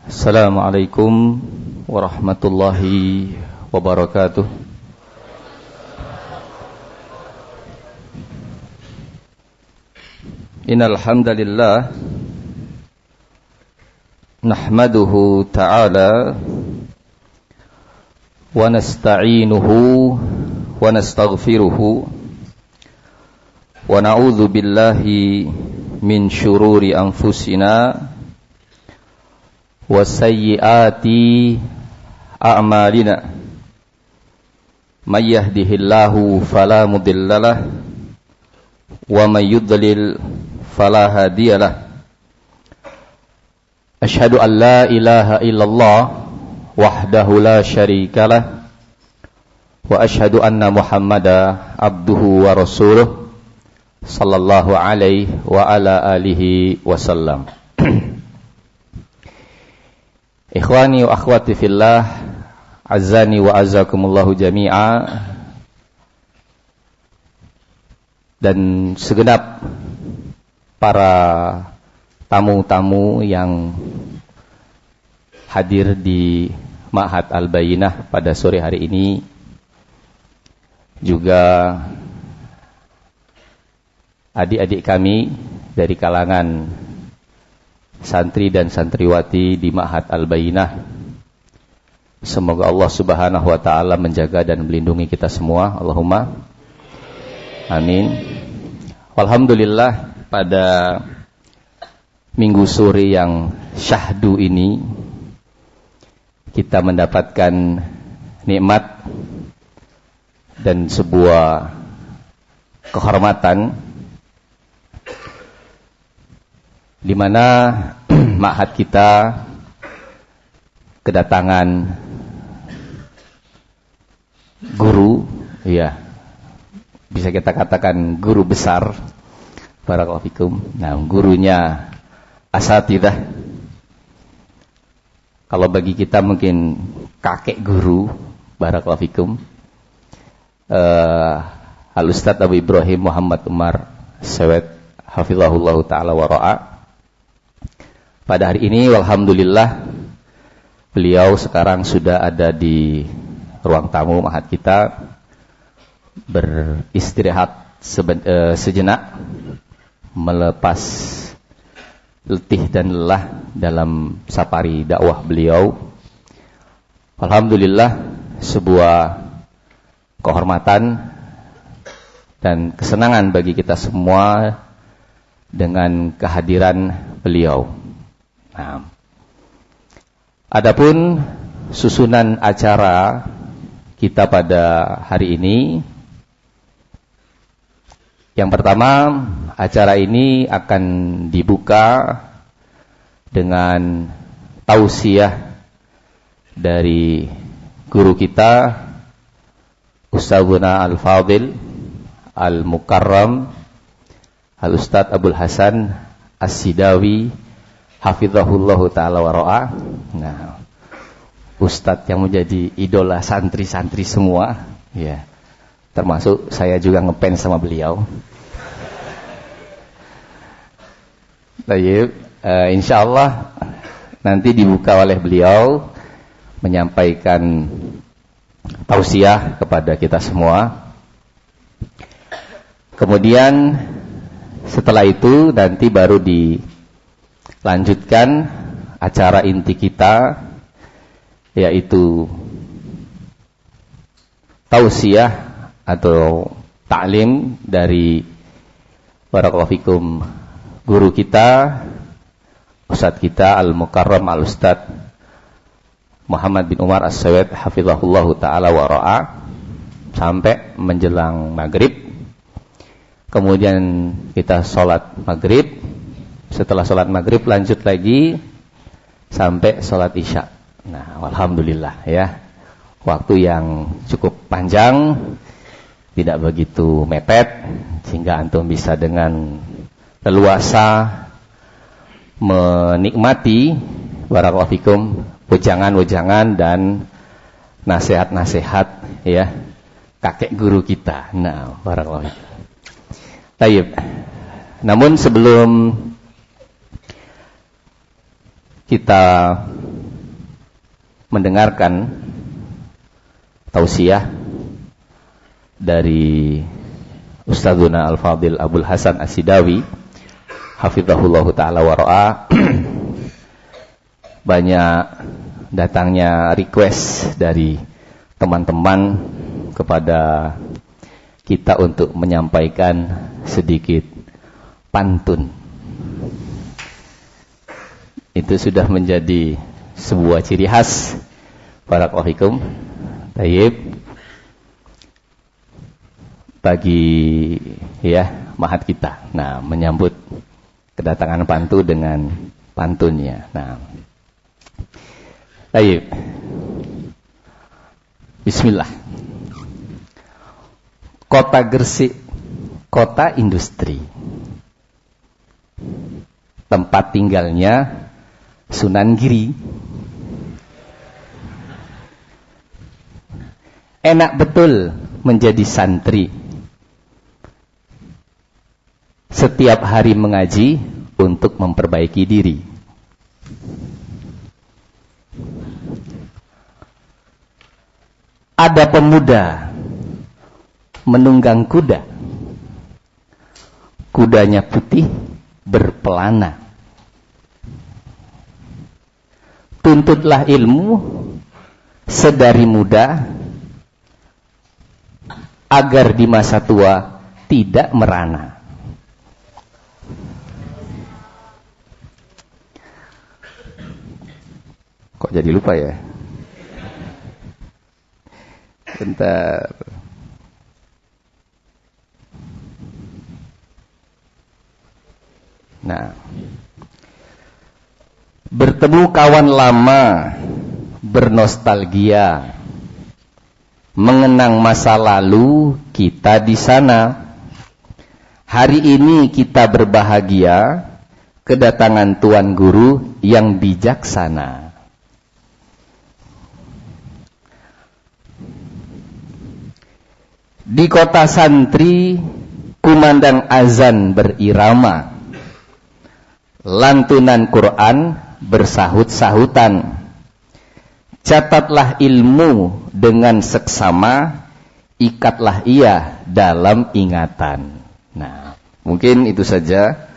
Assalamualaikum warahmatullahi wabarakatuh. Innal hamdalillah nahmaduhu ta'ala wa nasta'inuhu wa nastaghfiruhu wa na'udzu billahi min syururi anfusina wa sayyiati a'malina. May yahdihillahu fala mudhillalah wa may yudlil fala hadiyalah. Asyhadu an la ilaha illallah wahdahu la syarikalah wa asyhadu anna Muhammadan abduhu wa rasuluh sallallahu alaihi wa ala alihi wasallam. Ikhwani wa akhwati fillah, azani wa azakumullahu jami'a, dan segenap para tamu-tamu yang hadir di Ma'had Al-Bayyinah pada sore hari ini, juga adik-adik kami dari kalangan santri dan santriwati di Ma'had Al-Bayyinah. Semoga Allah Subhanahu wa taala menjaga dan melindungi kita semua. Allahumma amin. Alhamdulillah, pada minggu sore yang syahdu ini kita mendapatkan nikmat dan sebuah kehormatan di mana ma'had kita kedatangan guru, ya, bisa kita katakan guru besar, barakallahu fikum. Nah, gurunya asatidzah. Kalau bagi kita mungkin kakek guru, barakallahu fikum. Al-Ustadz Abu Ibrahim Muhammad Umar Sewet hafizahullah ta'ala wa ra'a. Pada hari ini alhamdulillah beliau sekarang sudah ada di ruang tamu ma'had kita, beristirahat sejenak, melepas letih dan lelah dalam safari dakwah beliau. Alhamdulillah, sebuah kehormatan dan kesenangan bagi kita semua dengan kehadiran beliau. Nah, adapun susunan acara kita pada hari ini, yang pertama, acara ini akan dibuka dengan tausiah dari guru kita, Ustadzuna Al-Fadil Al-Mukarram Al-Ustadz Abdul Hasan As-Sidawi hafizahullahu ta'ala wa ra'a. Nah, Ustadz yang menjadi idola santri-santri semua, ya, termasuk saya juga ngefans sama beliau. Baik, insyaallah nanti dibuka oleh beliau menyampaikan tausiah kepada kita semua. Kemudian setelah itu nanti baru dilanjutkan acara inti kita, yaitu tausiah atau ta'lim dari barakallahu fikum guru kita, ustadz kita Al-Mukarram Al-Ustadz Muhammad bin Umar As-Sawed hafizahullahu ta'ala wa ra'a, sampai menjelang maghrib. Kemudian kita sholat maghrib. Setelah sholat maghrib lanjut lagi sampai sholat isya. Nah, alhamdulillah ya, waktu yang cukup panjang, tidak begitu mepet, sehingga antum bisa dengan leluasa menikmati barakallahu fikum wejangan-wejangan dan nasihat-nasihat, ya, kakek guru kita. Nah, barakallahu fikum. Baik. Namun sebelum kita mendengarkan tausiah dari Ustadzuna Al-Fadil Abul Hasan As-Sidawi hafizahullahu ta'ala wa ra'a. Banyak datangnya request dari teman-teman kepada kita untuk menyampaikan sedikit pantun. Itu sudah menjadi sebuah ciri khas barakallahu fikum. Tayyib bagi mahat kita. Nah, menyambut kedatangan pantu dengan pantunnya. Nah, tayyib. Bismillah. Kota Gresik, kota industri. Tempat tinggalnya Sunan Giri. Enak betul menjadi santri. Setiap hari mengaji untuk memperbaiki diri. Ada pemuda menunggang kuda. Kudanya putih berpelana. Tuntutlah ilmu sedari muda agar di masa tua tidak merana. Kok jadi lupa ya? Bentar. Nah, bertemu kawan lama, bernostalgia, mengenang masa lalu kita di sana. Hari ini kita berbahagia kedatangan Tuan Guru yang bijaksana. Di kota santri kumandang azan berirama, lantunan Quran bersahut-sahutan. Catatlah ilmu dengan seksama, ikatlah ia dalam ingatan. Nah, mungkin itu saja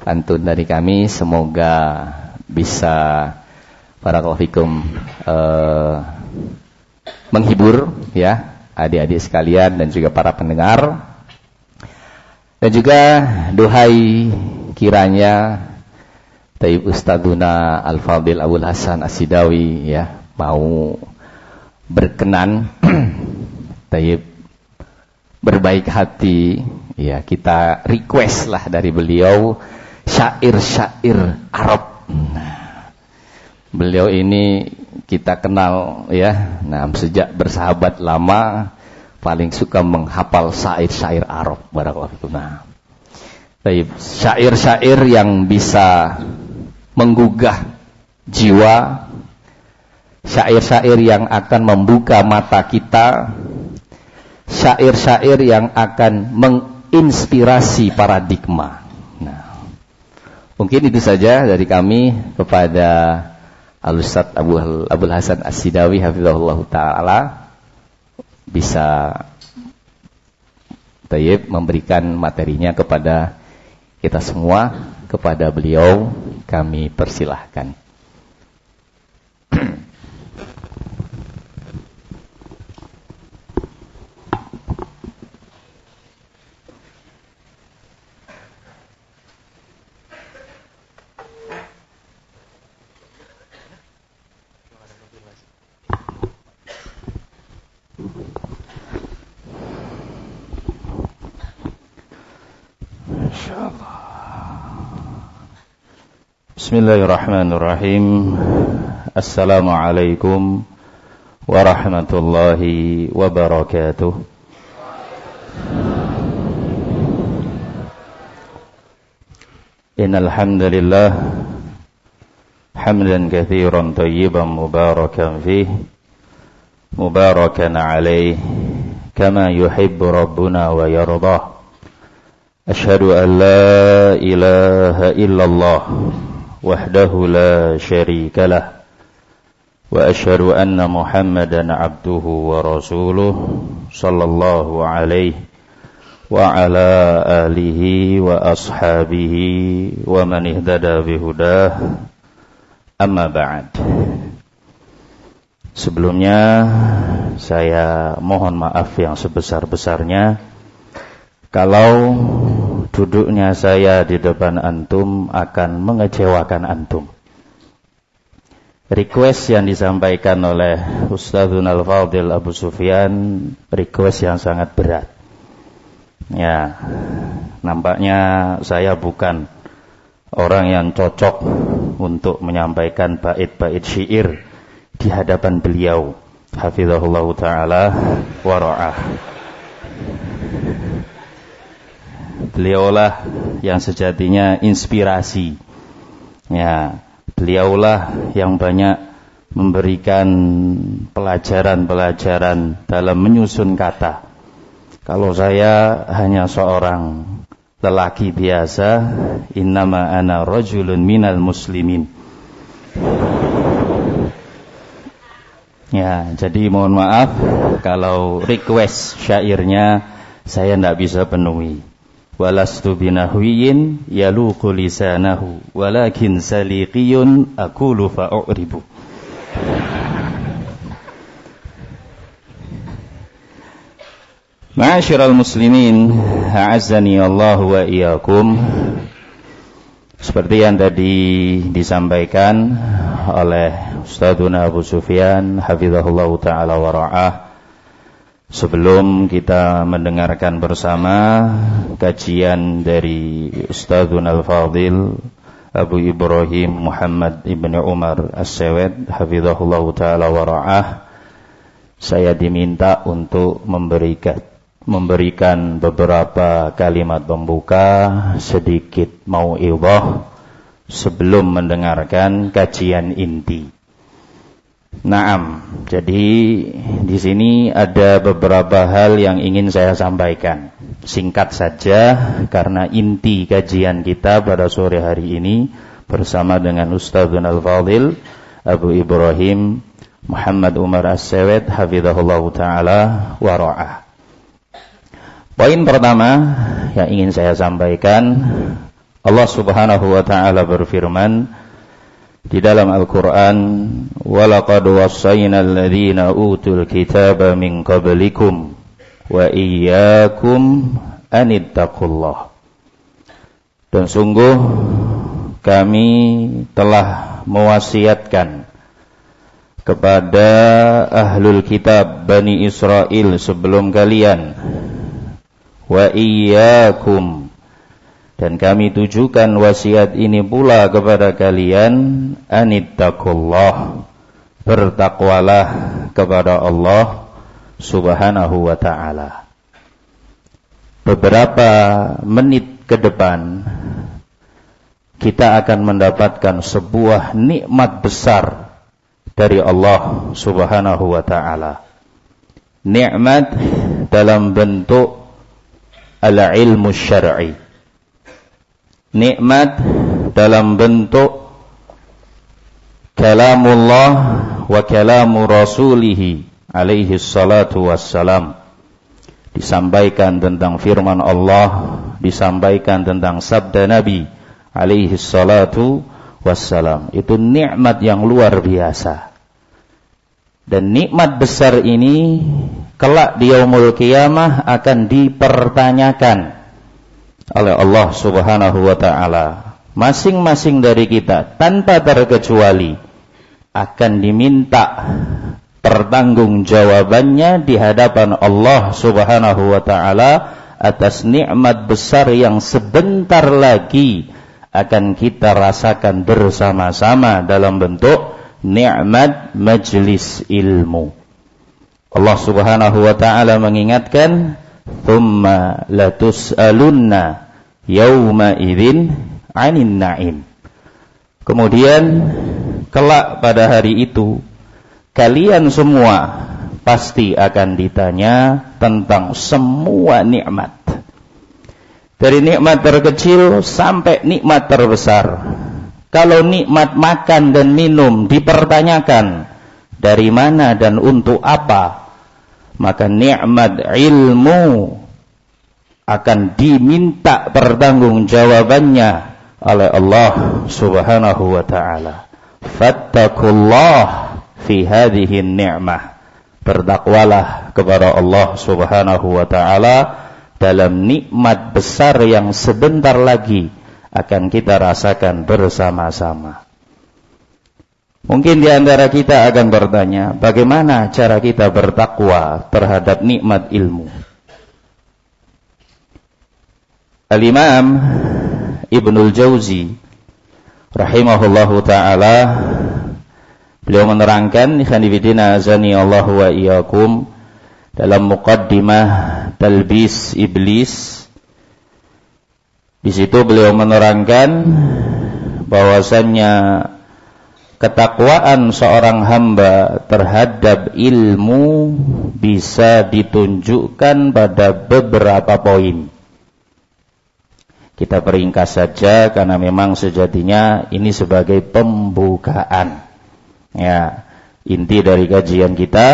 pantun dari kami. Semoga bisa barakallahu fikum menghibur ya adik-adik sekalian dan juga para pendengar. Dan juga duhai kiranya Taib Ustadzuna Al-Fadil Abul Hasan As-Sidawi ya mau berkenan Taib berbaik hati ya, kita request lah dari beliau syair-syair Arab. Nah, beliau ini kita kenal ya, nah sejak bersahabat lama paling suka menghafal syair-syair Arab barakallahu fikum. Nah, Taib syair-syair yang bisa menggugah jiwa, syair-syair yang akan membuka mata kita, syair-syair yang akan menginspirasi paradigma. Nah, mungkin itu saja dari kami kepada Al-Ustadz Abul Hasan As-Sidawi hafizahullah ta'ala, bisa Tayyib memberikan materinya kepada kita semua. Kepada beliau kami persilahkan. Bismillahirrahmanirrahim. Assalamualaikum warahmatullahi wabarakatuh. Innal hamdalillah hamdan katsiran thayyiban mubarakan fihi mubarakan alaihi kama yuhibbu rabbuna wa yardah. Asyhadu an la ilaha illallah wahdahu la syarika lah وأشهد أن محمدا عبده ورسوله صلى الله عليه وعلى آله وأصحابه ومن اهتدى بهداه أما بعد. Sebelumnya saya mohon maaf yang sebesar-besarnya kalau duduknya saya di depan antum akan mengecewakan antum. Request yang disampaikan oleh Ustadzuna Al-Fadil Abu Sufyan, request yang sangat berat. Ya, nampaknya saya bukan orang yang cocok untuk menyampaikan bait-bait syair di hadapan beliau. Hafizahullah ta'ala wa ra'ah. Beliaulah yang sejatinya inspirasi. Ya, beliaulah yang banyak memberikan pelajaran-pelajaran dalam menyusun kata. Kalau saya hanya seorang lelaki biasa, innama ana rajulun minal muslimin. Ya, jadi mohon maaf kalau request syairnya saya tidak bisa penuhi. Walastu binahwiyin yaluqu lisanahu walakin saliqiyun aqulu fa'uribu. Ma'asyiral muslimin, a'azzani Allah wa iyyakum. Seperti yang tadi disampaikan oleh Ustadzuna Abu Sufyan hafizahullah ta'ala wa ra'ah, sebelum kita mendengarkan bersama kajian dari Ustadzuna Al-Fadil Abu Ibrahim Muhammad Ibn Umar As-Sawed hafizahullah ta'ala wa ra'ah, saya diminta untuk memberikan beberapa kalimat pembuka, sedikit mau'idhah sebelum mendengarkan kajian inti. Naam, jadi di sini ada beberapa hal yang ingin saya sampaikan. Singkat saja karena inti kajian kita pada sore hari ini bersama dengan Ustadzun Al-Fadil Abu Ibrahim Muhammad Umar As-Sawed hafizahullah ta'ala wa ra'ah. Poin pertama yang ingin saya sampaikan, Allah Subhanahu wa ta'ala berfirman di dalam Al-Quran, وَلَقَدْ وَصَّيْنَا الَّذِينَ أُوتُوا الْكِتَابَ مِنْ قَبْلِكُمْ وَإِيَّاكُمْ أَنِ اتَّقُوا اللَّهَ. Dan sungguh kami telah mewasiatkan kepada ahlul kitab Bani Israel sebelum kalian, وَإِيَّاكُمْ, dan kami tujukan wasiat ini pula kepada kalian, anittaqullah, bertakwalah kepada Allah Subhanahu wa ta'ala. Beberapa menit ke depan kita akan mendapatkan sebuah nikmat besar dari Allah Subhanahu wa ta'ala. Nikmat dalam bentuk al-ilmu syar'i, nikmat dalam bentuk kalamullah wa kalamu rasulih alaihi salatu wassalam. Disampaikan tentang firman Allah, disampaikan tentang sabda Nabi alaihi salatu wassalam. Itu nikmat yang luar biasa. Dan nikmat besar ini kelak di yaumul qiyamah akan dipertanyakan oleh Allah Subhanahu wa ta'ala. Masing-masing dari kita tanpa terkecuali akan diminta pertanggungjawabannya di hadapan Allah Subhanahu wa ta'ala atas nikmat besar yang sebentar lagi akan kita rasakan bersama-sama dalam bentuk nikmat majlis ilmu. Allah Subhanahu wa ta'ala mengingatkan, thumma latus'alunna yawma idzin 'anin na'im. Kemudian kelak pada hari itu kalian semua pasti akan ditanya tentang semua nikmat. Dari nikmat terkecil sampai nikmat terbesar. Kalau nikmat makan dan minum dipertanyakan, dari mana dan untuk apa, maka nikmat ilmu akan diminta pertanggungjawabannya oleh Allah Subhanahu wa taala. Fattaqullah fi hadhihi ni'mah. Bertakwalah kepada Allah Subhanahu wa taala dalam nikmat besar yang sebentar lagi akan kita rasakan bersama-sama. Mungkin di antara kita akan bertanya, bagaimana cara kita bertakwa terhadap nikmat ilmu? Al-Imam Ibnul Jauzi rahimahullahu ta'ala, beliau menerangkan, ikhwanifidina azani Allah wa iyyakum, dalam muqaddimah Talbis Iblis. Di situ beliau menerangkan bahwasannya ketakwaan seorang hamba terhadap ilmu bisa ditunjukkan pada beberapa poin. Kita peringkas saja karena memang sejatinya ini sebagai pembukaan. Ya, inti dari kajian kita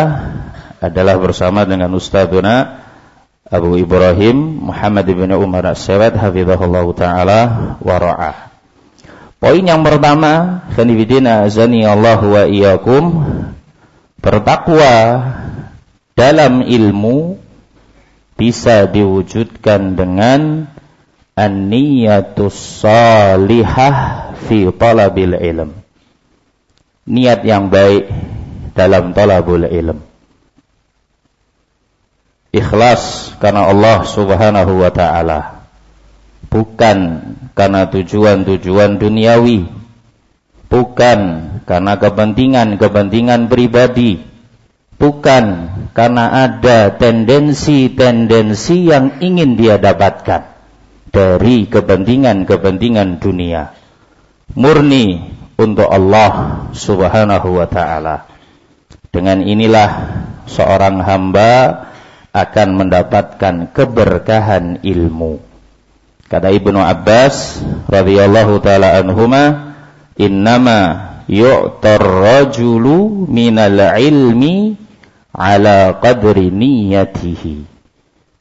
adalah bersama dengan Ustadzuna Abu Ibrahim Muhammad bin Umar As-Sawad hafizahullah taala wa ra'ah. Poin yang pertama, khanifidina azani Allah wa iyyakum, bertakwa dalam ilmu bisa diwujudkan dengan an-niyatus salihah fi talabil ilm. Niat yang baik dalam talabul ilm. Ikhlas karena Allah Subhanahu wa ta'ala, bukan karena tujuan-tujuan duniawi, bukan karena kepentingan-kepentingan pribadi, bukan karena ada tendensi-tendensi yang ingin dia dapatkan dari kepentingan-kepentingan dunia. Murni untuk Allah Subhanahu wa ta'ala. Dengan inilah seorang hamba akan mendapatkan keberkahan ilmu. Kata Ibnu Abbas radhiyallahu taala anhuma, innama yu'tar rajulu minal ilmi ala qadri niyatihi.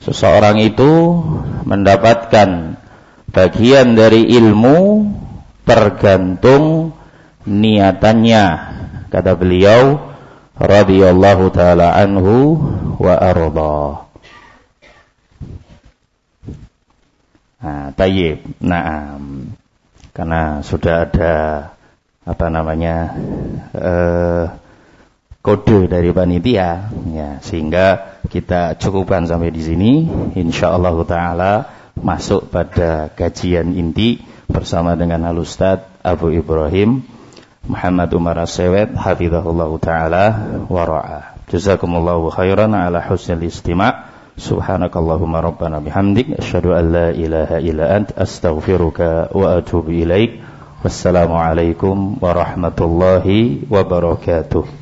Seseorang itu mendapatkan bagian dari ilmu tergantung niatannya. Kata beliau radhiyallahu taala anhu wa arda. Nah, tayyib. Naam. Karena sudah ada kode dari panitia, ya, sehingga kita cukupkan sampai di sini. Insyaallah taala masuk pada kajian inti bersama dengan Al-Ustaz Abu Ibrahim Muhammad Umar As-Sawad hafizahullahu taala wa ra'ah. Jazakumullahu khairan ala husnil istima'. Subhanakallahumma rabbana bihamdik asyhadu an la ilaha illa ant astaghfiruka wa atubu ilaik. Wassalamu alaikum warahmatullahi wabarakatuh.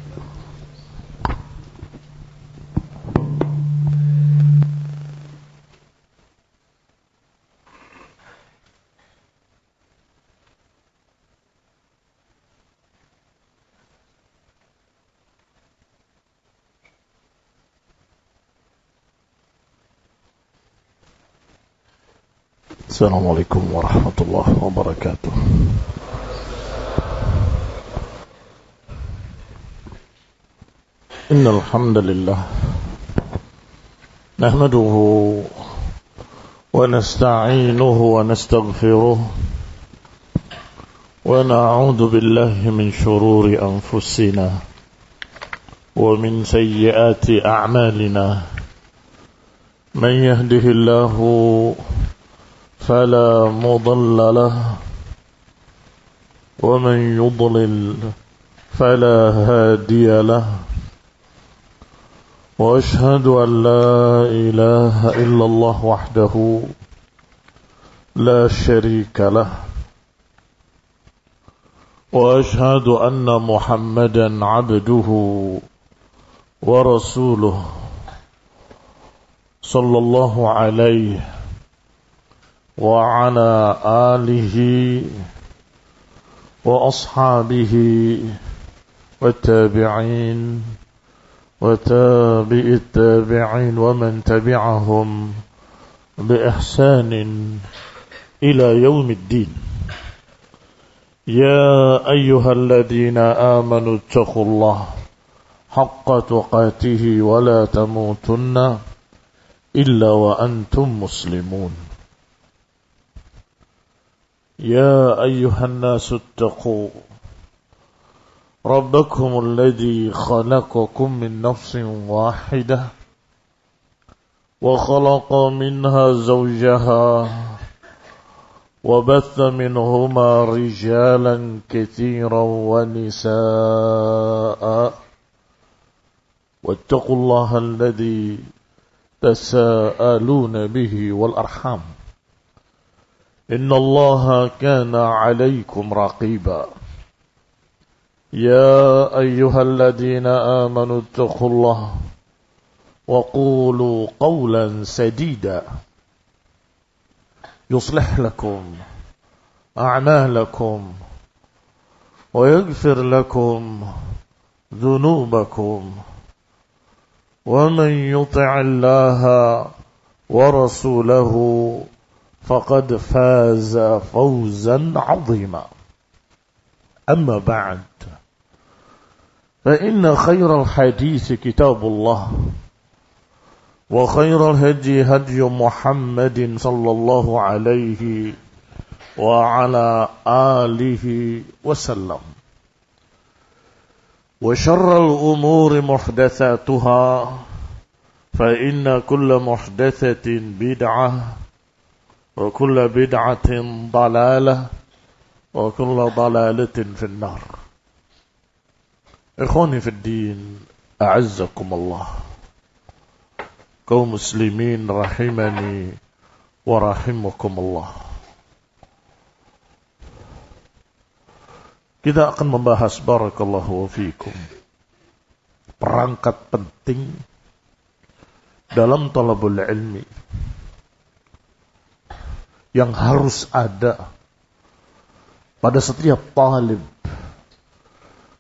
Assalamualaikum warahmatullahi wabarakatuh. Innal hamdalillah nahmaduhu wa nasta'inuhu wa nastaghfiruh wa na'udzu billahi min shururi anfusina wa min sayyiati a'malina. Man yahdihillahu فلا مضل له ومن يضلل فلا هادي له وأشهد أن لا إله إلا الله وحده لا شريك له وأشهد أن محمدا عبده ورسوله صلى الله عليه وعلى آله وأصحابه والتابعين وتابع التابعين ومن تبعهم بإحسان إلى يوم الدين. يا أيها الذين آمنوا اتقوا الله حق تقاته ولا تموتن إلا وأنتم مسلمون. يا أيها الناس اتقوا ربكم الذي خلقكم من نفس واحدة وخلق منها زوجها وبث منهما رجالا كثيرا ونساء واتقوا الله الذي تساءلون به والأرحام إن الله كان عليكم رقيبا. يا أيها الذين آمنوا اتقوا الله وقولوا قولا سديدا يصلح لكم أعمالكم ويغفر لكم ذنوبكم ومن يطع الله ورسوله فقد فاز فوزا عظيما. أما بعد فإن خير الحديث كتاب الله وخير الهدي هدي محمد صلى الله عليه وعلى آله وسلم وشر الأمور محدثاتها فإن كل محدثة بدعة وكل بدعة ضلالة وكل ضلالة في النار. إخواني في الدين أعزكم الله. Kaum muslimin rahimani wa rahimakumullah. Kita akan membahas barakallahu fiikum perangkat penting dalam talabul ilmi yang harus ada pada setiap talib,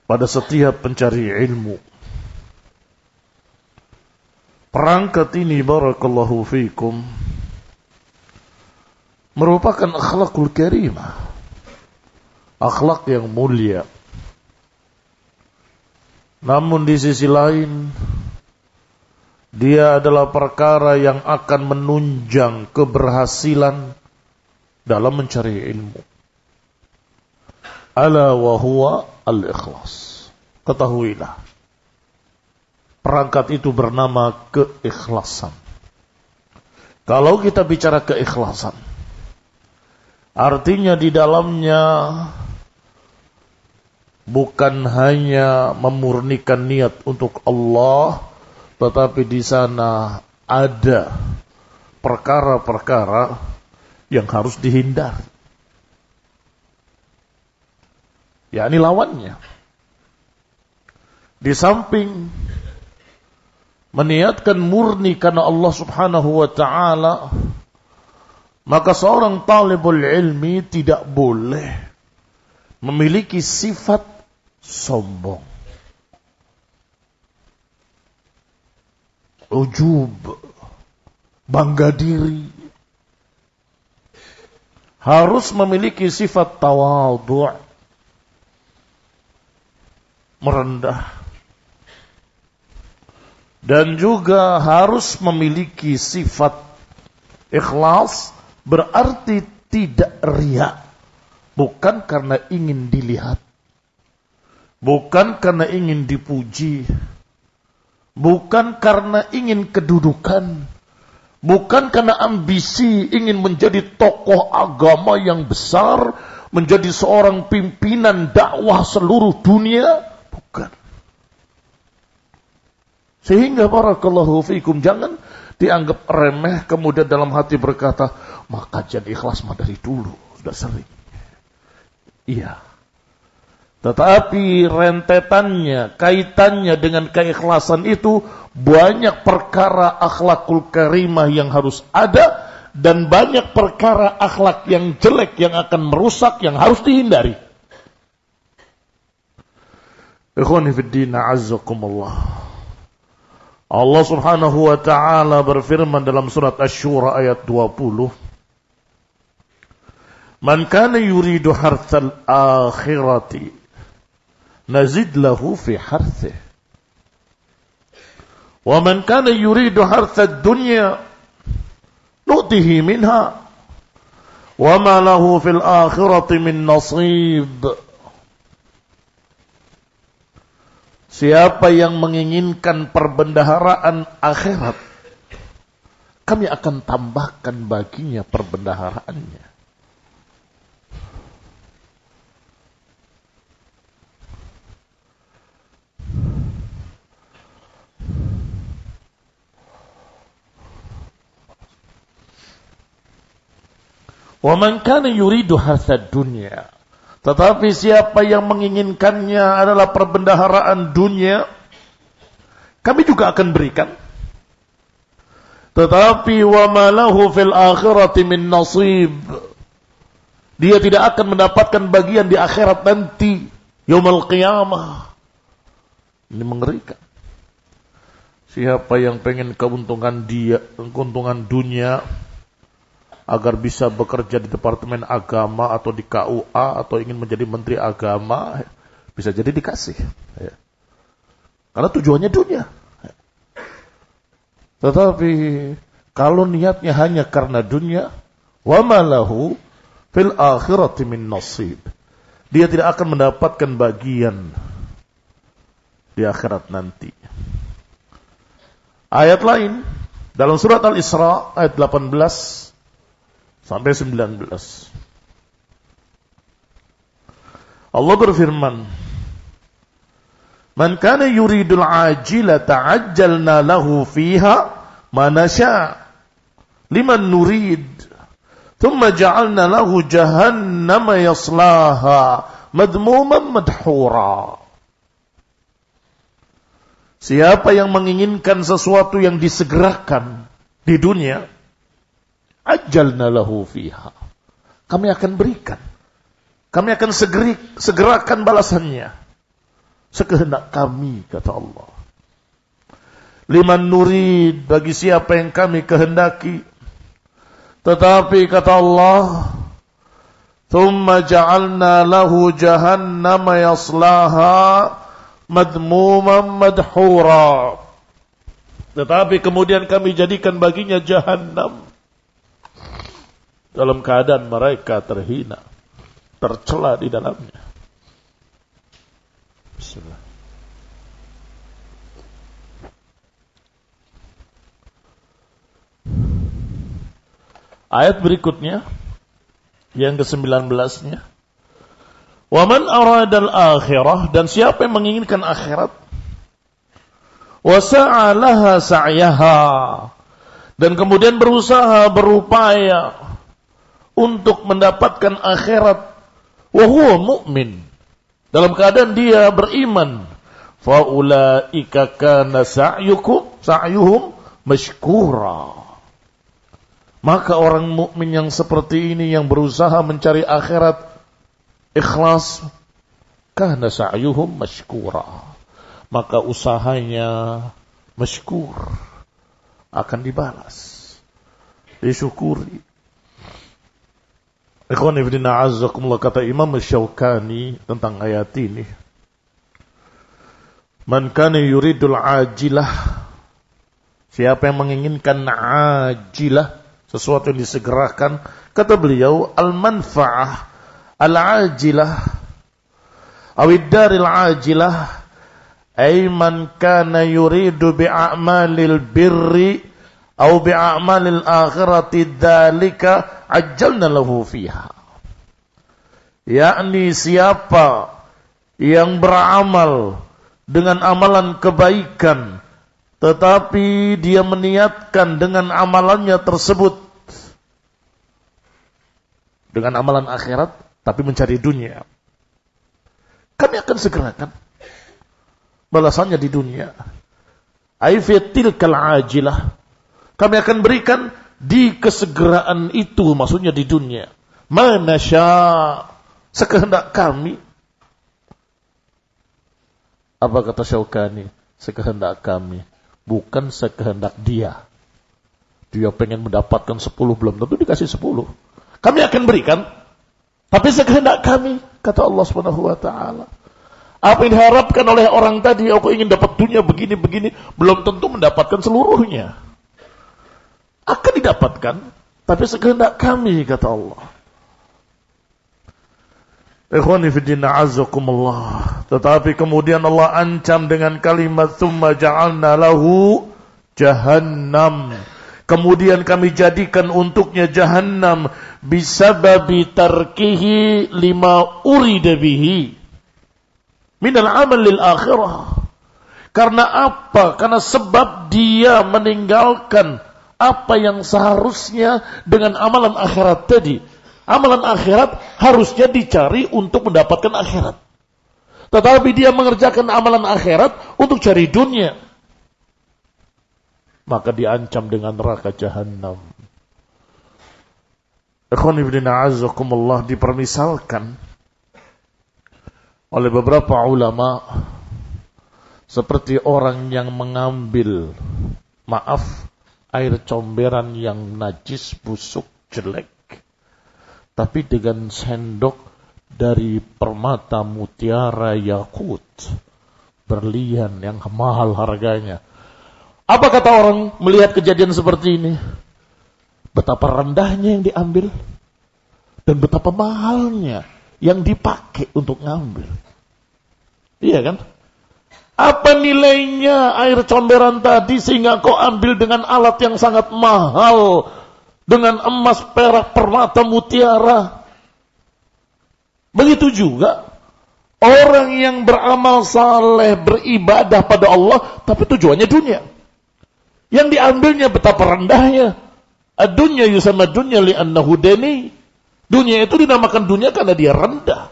pada setiap pencari ilmu. Perangkat ini barakallahu fiikum merupakan akhlakul karimah, akhlak yang mulia. Namun di sisi lain dia adalah perkara yang akan menunjang keberhasilan dalam mencari ilmu. Ala wa huwa al-ikhlas. Ketahuilah, perangkat itu bernama keikhlasan. Kalau kita bicara keikhlasan, artinya di dalamnya bukan hanya memurnikan niat untuk Allah, tetapi di sana ada perkara-perkara yang harus dihindari. Yakni lawannya. Di samping meniatkan murni karena Allah Subhanahu wa ta'ala, maka seorang talibul ilmi tidak boleh memiliki sifat sombong, ujub, bangga diri. Harus memiliki sifat tawadhu', merendah. Dan juga harus memiliki sifat ikhlas, berarti tidak riya. Bukan karena ingin dilihat, bukan karena ingin dipuji, bukan karena ingin kedudukan, bukan karena ambisi ingin menjadi tokoh agama yang besar, menjadi seorang pimpinan dakwah seluruh dunia, bukan. Sehingga barakallahu fiikum, jangan dianggap remeh kemudian dalam hati berkata, maka jadi ikhlas mah dari dulu, sudah sering. Iya. Tetapi rentetannya, kaitannya dengan keikhlasan itu banyak perkara akhlakul karimah yang harus ada, dan banyak perkara akhlak yang jelek yang akan merusak, yang harus dihindari. Ikhwani fid din, a'azzakumullah. Allah Subhanahu wa taala berfirman dalam surat Asy-Syura ayat 20, "Man kana yuridu hartsal akhirati nazid lahu fi hartsihi wa man kana yuridu hartsad dunya nu'tihi minha wa ma lahu fil akhirati min nasib." Siapa yang menginginkan perbendaharaan akhirat, kami akan tambahkan baginya perbendaharaannya. Wa man kana yuridu harsad dunya, tetapi siapa yang menginginkannya adalah perbendaharaan dunia, kami juga akan berikan. Tetapi wa ma lahu fil akhirati min nasib, dia tidak akan mendapatkan bagian di akhirat nanti, yaumul qiyamah. Ini mengerikan. Siapa yang pengen keuntungan dunia agar bisa bekerja di Departemen Agama atau di KUA atau ingin menjadi Menteri Agama, bisa jadi dikasih. Karena tujuannya dunia. Tetapi kalau niatnya hanya karena dunia, wa ma lahu fil akhirati min nasib, dia tidak akan mendapatkan bagian di akhirat nanti. Ayat lain dalam surat Al-Isra ayat 18 sampai 19. Allah berfirman, "Man kana yuridul ajila ta'ajjalna lahu fiha ma nasha' liman nurid, thumma ja'alna lahu jahannama yaslaha madmuman madhura." Siapa yang menginginkan sesuatu yang disegerakan di dunia, ajalna lahu fiha, kami akan berikan, kami akan segerakan balasannya sekehendak kami, kata Allah. Liman nurid, bagi siapa yang kami kehendaki. Tetapi kata Allah, thumma ja'alna lahu jahannama yaslaha madmuman madhura, tetapi kemudian kami jadikan baginya jahannam dalam keadaan mereka terhina, tercela di dalamnya. Bismillah. Ayat berikutnya, yang ke-19-nya. Wa man aradal akhirah, dan siapa yang menginginkan akhirat, wa sa'a laha sa'yaha, dan kemudian berusaha, berupaya untuk mendapatkan akhirat, wa huwa mu'min, dalam keadaan dia beriman, fa ulaika kana sa'yuhum mashkura, maka orang mukmin yang seperti ini, yang berusaha mencari akhirat ikhlas, kana sa'yuhum mashkura, maka usahanya mashkur, akan dibalas, disyukuri. Ikhwan ibn a'azzakumullah, kata Imam Syaukani tentang ayat ini, man kana yuridul ajilah, siapa yang menginginkan ajilah, sesuatu yang disegerakan, kata beliau, al-manfa'ah al-ajilah awid daril ajilah, ay man kana yuridu bi'a'malil birri aw bi'a'malil akhirati dzalika ajjalna lahu fiha, yakni siapa yang beramal dengan amalan kebaikan tetapi dia meniatkan dengan amalannya tersebut dengan amalan akhirat tapi mencari dunia, kami akan segerakan balasannya di dunia. Ai fi tilkal ajilah, kami akan berikan di kesegeraan itu, maksudnya di dunia. Manasya, sekehendak kami. Apa kata Syaukani? Sekehendak kami, bukan sekehendak dia. Dia pengen mendapatkan 10, belum tentu dikasih 10. Kami akan berikan, tapi sekehendak kami, kata Allah Subhanahu wa taala. Apa yang diharapkan oleh orang tadi, aku ingin dapat dunia begini-begini, belum tentu mendapatkan seluruhnya. Akan didapatkan, tapi sekehendak kami, kata Allah. Ikhwani fiddin a'azzakumullah. Tetapi kemudian Allah ancam dengan kalimat tsumma ja'alna lahu jahannam. Kemudian kami jadikan untuknya jahannam bisababi tarkihi lima urida bihi minal amal lil akhirah. Karena apa? Karena sebab dia meninggalkan apa yang seharusnya dengan amalan akhirat tadi. Amalan akhirat harusnya dicari untuk mendapatkan akhirat. Tetapi dia mengerjakan amalan akhirat untuk cari dunia. Maka diancam dengan neraka jahanam. Ikhwan ibn a'azzakumullah, dipermisalkan oleh beberapa ulama seperti orang yang mengambil, air comberan yang najis, busuk, jelek, tapi dengan sendok dari permata, mutiara, yakut, berlian yang mahal harganya. Apa kata orang melihat kejadian seperti ini? Betapa rendahnya yang diambil dan betapa mahalnya yang dipakai untuk ngambil. Iya kan? Apa nilainya air comberan tadi sehingga kau ambil dengan alat yang sangat mahal, dengan emas, perak, permata, mutiara? Begitu juga orang yang beramal saleh, beribadah pada Allah, tapi tujuannya dunia. Yang diambilnya betapa rendahnya. Ad-dunya yusamma dunya li'annahu dani. Dunia itu dinamakan dunia karena dia rendah.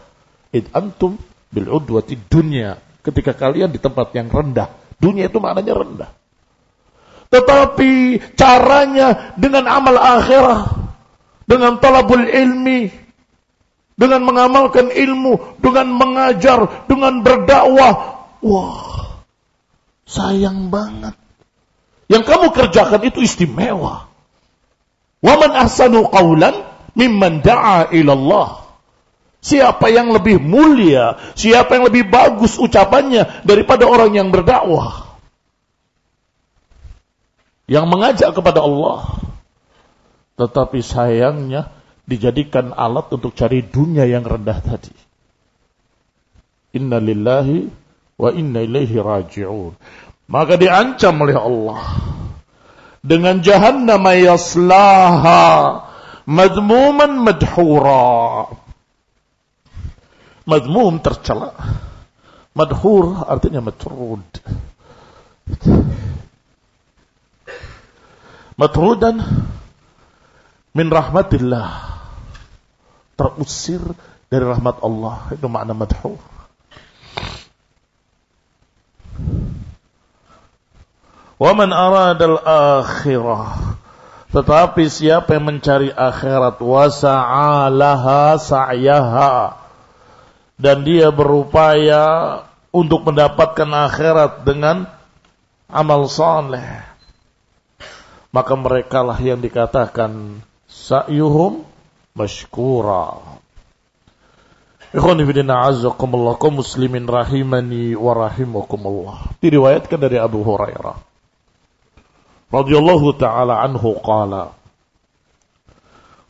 Id antum bil udwati dunya. Ketika kalian di tempat yang rendah, dunia itu maknanya rendah. Tetapi caranya dengan amal akhirah, dengan talabul ilmi, dengan mengamalkan ilmu, dengan mengajar, dengan berdakwah. Wah, sayang banget. Yang kamu kerjakan itu istimewa. Wa man ahsanu qawlan mimman da'a ila Allah. Siapa yang lebih mulia, siapa yang lebih bagus ucapannya daripada orang yang berdakwah, yang mengajak kepada Allah. Tetapi sayangnya dijadikan alat untuk cari dunia yang rendah tadi. Inna lillahi wa inna ilaihi raji'un. Maka diancam oleh Allah dengan jahannam yaslaha madmuman madhura. Madmum tercela, madhur artinya matrud. Matrudan min rahmatillah, terusir dari rahmat Allah, itu makna madhur. Wa man aradal akhirah, tetapi siapa yang mencari akhirat, wa sa'alaha sa'yaha, dan dia berupaya untuk mendapatkan akhirat dengan amal saleh, maka merekalah yang dikatakan sa'yuhum mashkura. Ikhwan fillah azzakumullah, kaum muslimin rahimani wa rahimakumullah. Diriwayatkan dari Abu Hurairah radhiyallahu ta'ala anhu qala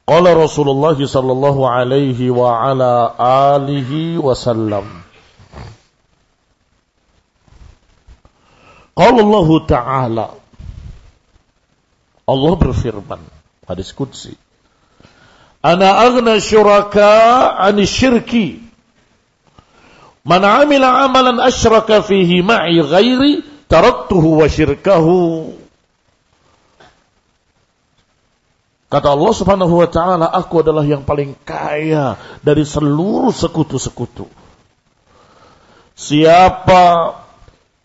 qala Rasulullah sallallahu alaihi wa ala alihi wasallam, qala Allah ta'ala, Allah berfirman, hadis qudsi, ana aghna syuraka 'ani syirki man 'amila 'amalan asyraka fihi ma'i ghairi taraktuhu wa syirkahu. Kata Allah Subhanahu wa ta'ala, aku adalah yang paling kaya dari seluruh sekutu-sekutu. Siapa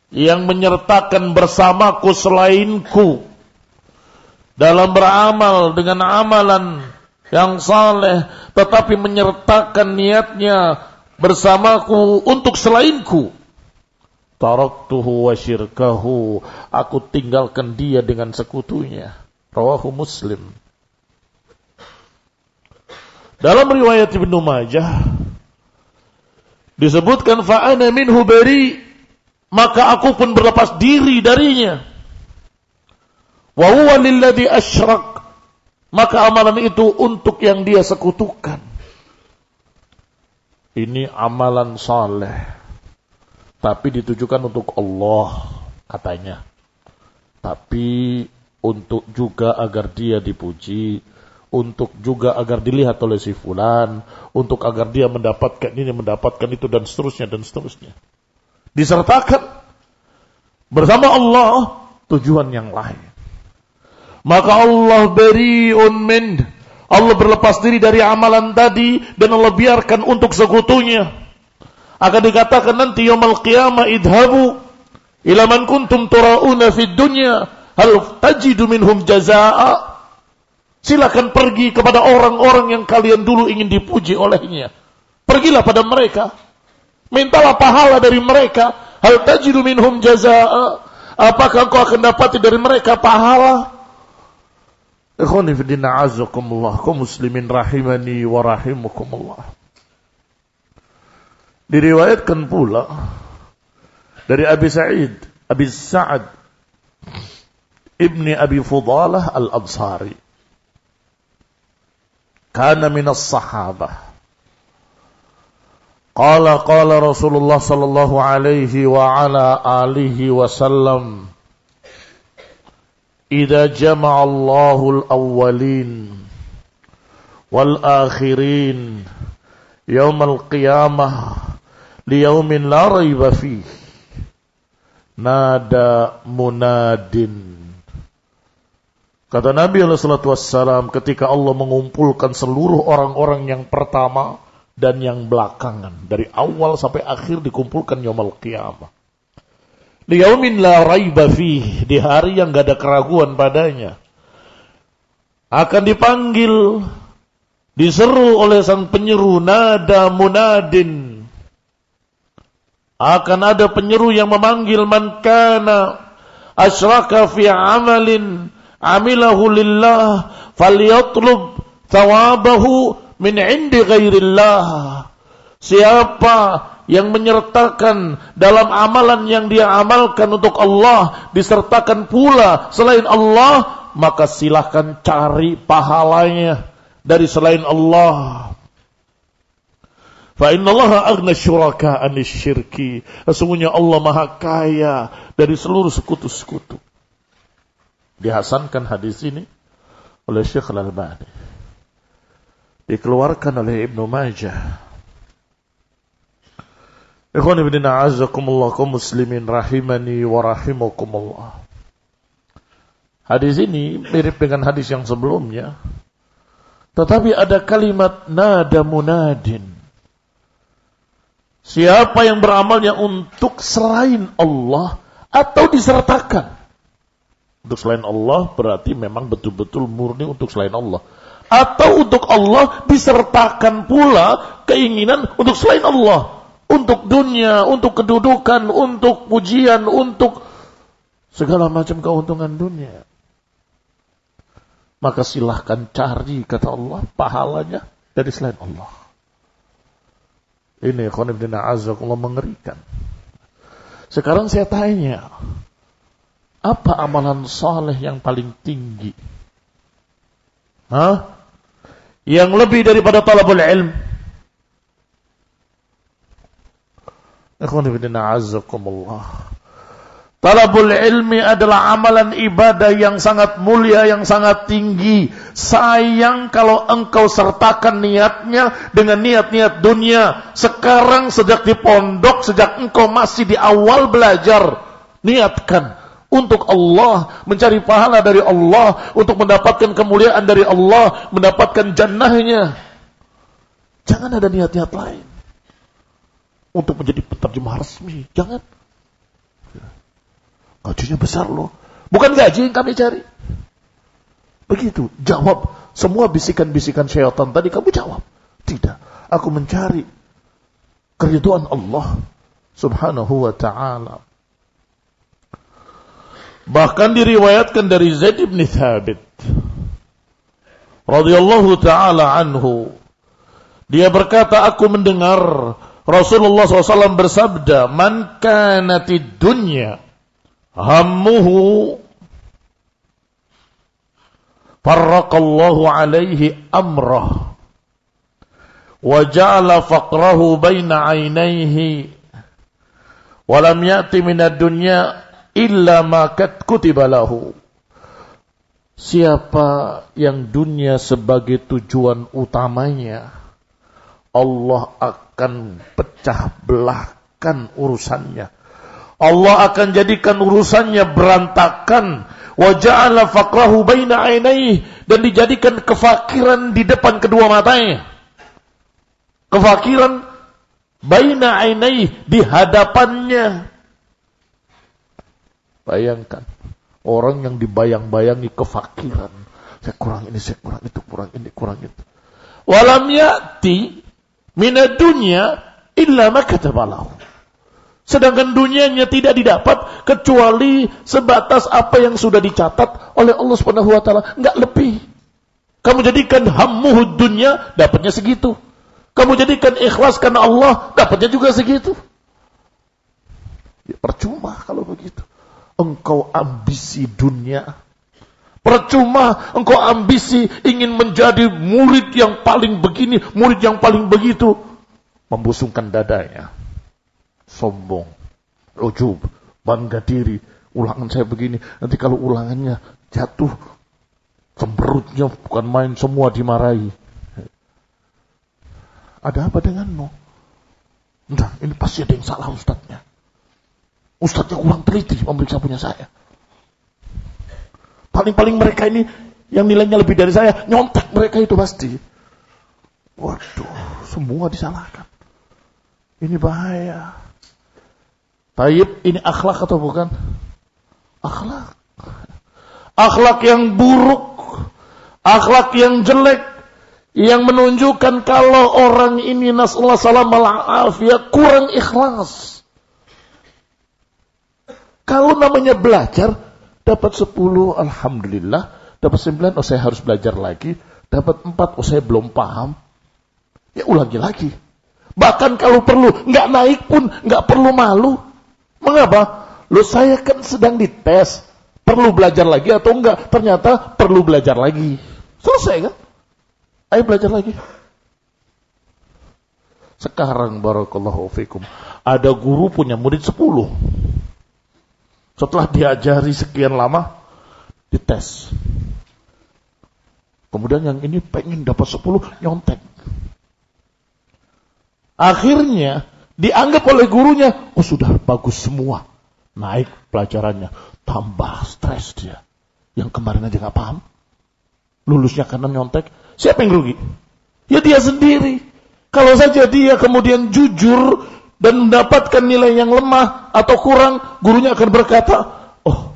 yang menyertakan bersamaku selainku dalam beramal dengan amalan yang saleh, tetapi menyertakan niatnya bersamaku untuk selainku, taraktuhu wa syirkahu, aku tinggalkan dia dengan sekutunya. Rawahu Muslim. Dalam riwayat Ibnu Majah disebutkan fa ana minhu bari, maka aku pun berlepas diri darinya. Wa huwa lilladzi asyrak, maka amalan itu untuk yang dia sekutukan. Ini amalan saleh, tapi ditujukan untuk Allah katanya. Tapi untuk juga agar dia dipuji, untuk juga agar dilihat oleh si fulan, untuk agar dia mendapatkan ini, mendapatkan itu, dan seterusnya, dan seterusnya. Disertakan bersama Allah tujuan yang lain. Maka Allah bari'un min, Allah berlepas diri dari amalan tadi, dan Allah biarkan untuk sekutunya. Akan dikatakan nanti yaumul qiyamah, idhabu ila man kuntum tura'una fid dunya, hal tajidu minhum jazaa'a. Silakan pergi kepada orang-orang yang kalian dulu ingin dipuji olehnya. Pergilah pada mereka, mintalah pahala dari mereka. Hal tajidu minhum jazaa'a, apakah engkau akan dapati dari mereka pahala? Ikhwani fiddin a'azzakumullah, kaum muslimin rahimani wa rahimukumullah. Diriwayatkan pula dari Abi Sa'ad ibni Abi Fudalah al-Ansari, kana minas sahabah, qala Rasulullah sallallahu alaihi wa ala alihi wasallam, idza jama'a Allahul awwalin wal akhirin yaumal qiyamah liyaumin la raiba fihi, nada munadin. Kata Nabi SAW, ketika Allah mengumpulkan seluruh orang-orang yang pertama dan yang belakangan, dari awal sampai akhir dikumpulkan yaumul qiyamah. Liyaumin la raiba fihi, di hari yang gak ada keraguan padanya. Akan dipanggil, diseru oleh sang penyeru, nada munadin. Akan ada penyeru yang memanggil, man kana asyraka fi amalin amilahu lillah falyatlub thawabahu min indi ghairillah. Siapa yang menyertakan dalam amalan yang dia amalkan untuk Allah, disertakan pula selain Allah, maka silahkan cari pahalanya dari selain Allah. Fa innallaha aghna syuraka anis syirki, sesungguhnya Allah maha kaya dari seluruh sekutu-sekutu. Dihasankan hadis ini oleh Syekh Al-Albani, dikeluarkan oleh Ibnu Majah. Ikhwan ibn a'azzakumullah, kaum muslimin rahimani wa rahimakumullah. Hadis ini mirip dengan hadis yang sebelumnya, tetapi ada kalimat nada munadin. Siapa yang beramalnya untuk selain Allah atau disertakan. Untuk selain Allah berarti memang betul-betul murni untuk selain Allah. Atau untuk Allah disertakan pula keinginan untuk selain Allah. Untuk dunia, untuk kedudukan, untuk pujian, untuk segala macam keuntungan dunia. Maka silahkan cari, kata Allah, pahalanya dari selain Allah. Ini khonibdina azakullah mengerikan. Sekarang saya tanya, apa amalan saleh yang paling tinggi? Yang lebih daripada talabul ilm? Ikhwanifidina azzakumullah. Talabul ilmi adalah amalan ibadah yang sangat mulia, yang sangat tinggi. Sayang kalau engkau sertakan niatnya dengan niat-niat dunia. Sekarang sejak di pondok, sejak engkau masih di awal belajar, niatkan untuk Allah, mencari pahala dari Allah, untuk mendapatkan kemuliaan dari Allah, mendapatkan jannahnya. Jangan ada niat-niat lain untuk menjadi penerjemah resmi. Jangan. Gajinya besar loh. Bukan gaji yang kami cari. Begitu. Jawab semua bisikan-bisikan syaitan tadi, kamu jawab. Tidak. Aku mencari keridhaan Allah Subhanahu wa ta'ala. Bahkan diriwayatkan dari Zaid bin Thabit radhiyallahu ta'ala anhu, dia berkata, aku mendengar Rasulullah SAW bersabda, man kanatid dunya hammuhu farraqallahu alaihi amrah wa ja'ala faqrahu baina ainaihi wa lam ya'ti minad dunya illa ma kutiba lahu. Siapa yang dunia sebagai tujuan utamanya, Allah akan pecah belahkan urusannya. Allah akan jadikan urusannya berantakan. Wa ja'ala faqrahu baina ainaihi, dan dijadikan kefakiran di depan kedua matanya. Kefakiran baina ainaihi, di hadapannya. Bayangkan orang yang dibayang-bayangi kefakiran. Saya kurang ini, saya kurang itu, kurang ini, kurang itu. Walam ya'ti minad dunya illa ma kataba lahu. Sedangkan dunianya tidak didapat kecuali sebatas apa yang sudah dicatat oleh Allah Subhanahu wa taala, enggak lebih. Kamu jadikan hammuhud dunya, dapatnya segitu. Kamu jadikan ikhlas karena Allah, dapatnya juga segitu. Ya, percuma kalau begitu. Engkau ambisi dunia. Percuma engkau ambisi ingin menjadi murid yang paling begini, murid yang paling begitu. Membusungkan dadanya. Sombong, ujub, bangga diri. Ulangan saya begini, nanti kalau ulangannya jatuh, cemberutnya bukan main, semua dimarahi. Ada apa denganmu? Nah, ini pasti ada yang salah ustadznya. Ustadznya kurang teliti memeriksa punya saya. Paling-paling mereka ini yang nilainya lebih dari saya, nyontek mereka itu pasti. Waduh, semua disalahkan. Ini bahaya. Taib, ini akhlak atau bukan? Akhlak. Akhlak yang buruk. Akhlak yang jelek. Yang menunjukkan kalau orang ini nasallahu salam al-afiyah kurang ikhlas. Kalau namanya belajar, dapat 10, alhamdulillah. Dapat 9, oh saya harus belajar lagi. Dapat 4, oh saya belum paham. Ya ulangi lagi. Bahkan kalau perlu, nggak naik pun, nggak perlu malu. Mengapa? Loh saya kan sedang dites. Perlu belajar lagi atau enggak? Ternyata perlu belajar lagi. Selesai kan? Ayo belajar lagi. Sekarang barakallahu fikum, ada guru punya murid 10. Setelah diajari sekian lama, dites. Kemudian yang ini pengen dapat 10, nyontek. Akhirnya dianggap oleh gurunya, oh sudah bagus semua. Naik pelajarannya, tambah stres dia. Yang kemarin aja gak paham. Lulusnya karena nyontek. Siapa yang rugi? Ya dia sendiri. Kalau saja dia kemudian jujur dan mendapatkan nilai yang lemah atau kurang, gurunya akan berkata, oh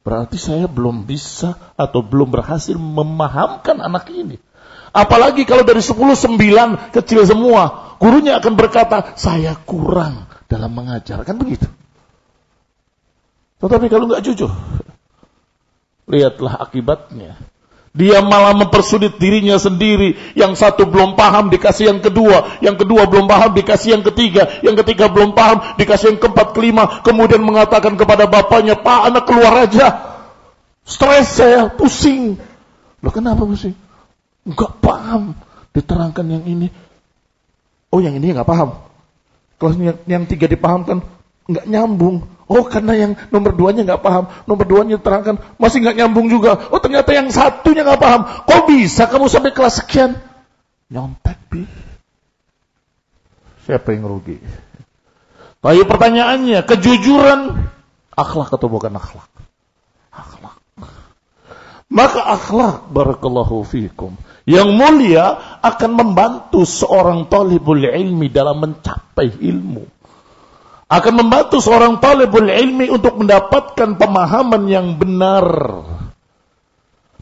berarti saya belum bisa atau belum berhasil memahamkan anak ini. Apalagi kalau dari 10, 9 kecil semua, gurunya akan berkata, saya kurang dalam mengajar. Kan begitu. Tetapi kalau nggak jujur, lihatlah akibatnya. Dia malah mempersulit dirinya sendiri. Yang satu belum paham, dikasih yang kedua. Yang kedua belum paham, dikasih yang ketiga. Yang ketiga belum paham, dikasih yang keempat, kelima. Kemudian mengatakan kepada bapaknya, Pak, anak keluar aja. Stres saya, pusing. Loh kenapa pusing? Enggak paham. Diterangkan yang ini. Oh yang ini enggak paham. Kalau yang 3 dipahamkan, enggak nyambung. Oh karena yang nomor 2-nya enggak paham. Nomor 2-nya diterangkan, masih enggak nyambung juga. Oh ternyata yang satunya enggak paham. Kok bisa kamu sampai kelas sekian? Nyontek, Bi. Siapa yang rugi? Tapi pertanyaannya, kejujuran akhlak atau bukan akhlak? Akhlak. Maka akhlak, barakallahu fikum, yang mulia akan membantu seorang talibul ilmi dalam mencapai ilmu. Akan membantu seorang talibul ilmi untuk mendapatkan pemahaman yang benar.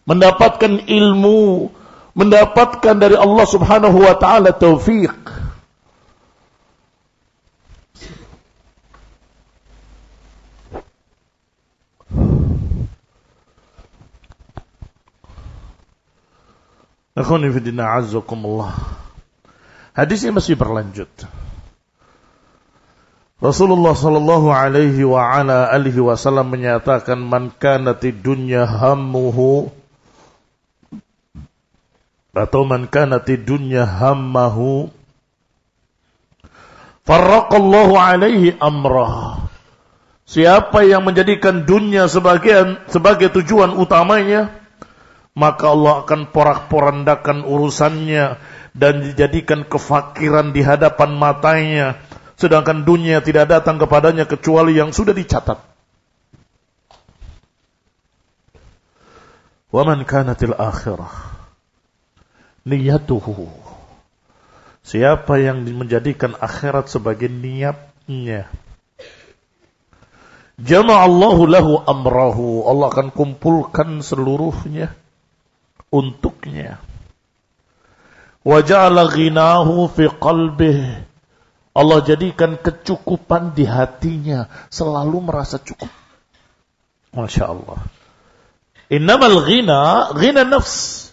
Mendapatkan ilmu, mendapatkan dari Allah Subhanahu wa taala taufik. Akhwani fi din a'azzakumullah. Hadis ini masih berlanjut. Rasulullah sallallahu alaihi wa ala alihi wasallam menyatakan, man kanatid dunya hammuhu, atau man kanatid dunya hammahu farraqallahu alaihi amrah. Siapa yang menjadikan dunia sebagai tujuan utamanya, maka Allah akan porak-porandakan urusannya dan dijadikan kefakiran di hadapan matanya. Sedangkan dunia tidak datang kepadanya kecuali yang sudah dicatat. Wa man kanatil akhirah niyatuhu. Siapa yang menjadikan akhirat sebagai niatnya, jama'allahu lahu amrahu. Allah akan kumpulkan seluruhnya untuknya. Wa ja'ala ghinahu fi qalbihi. Allah jadikan kecukupan di hatinya, selalu merasa cukup. Masya Allah. Innamal ghina nafs.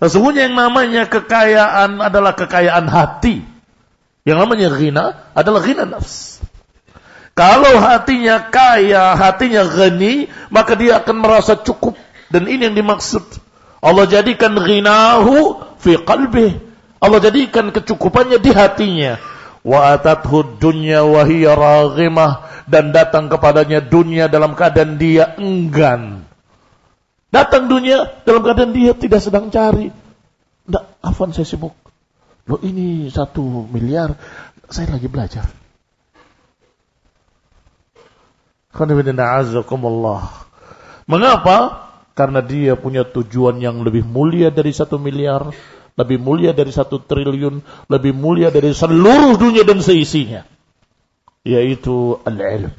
Sesungguhnya yang namanya kekayaan adalah kekayaan hati. Yang namanya ghina adalah ghina nafs. Kalau hatinya kaya, hatinya ghani, maka dia akan merasa cukup. Dan ini yang dimaksud. Allah jadikan ghinahu fi qalbih. Allah jadikan kecukupannya di hatinya. Wa atathu dunya wa hiya raghimah, dan datang kepadanya dunia dalam keadaan dia enggan. Datang dunia dalam keadaan dia tidak sedang cari. Enggak, afwan saya sibuk. Loh ini 1 miliar, saya lagi belajar. Mengapa? Karena dia punya tujuan yang lebih mulia dari 1 miliar. Lebih mulia dari 1 triliun, lebih mulia dari seluruh dunia dan seisinya, yaitu al-ilm.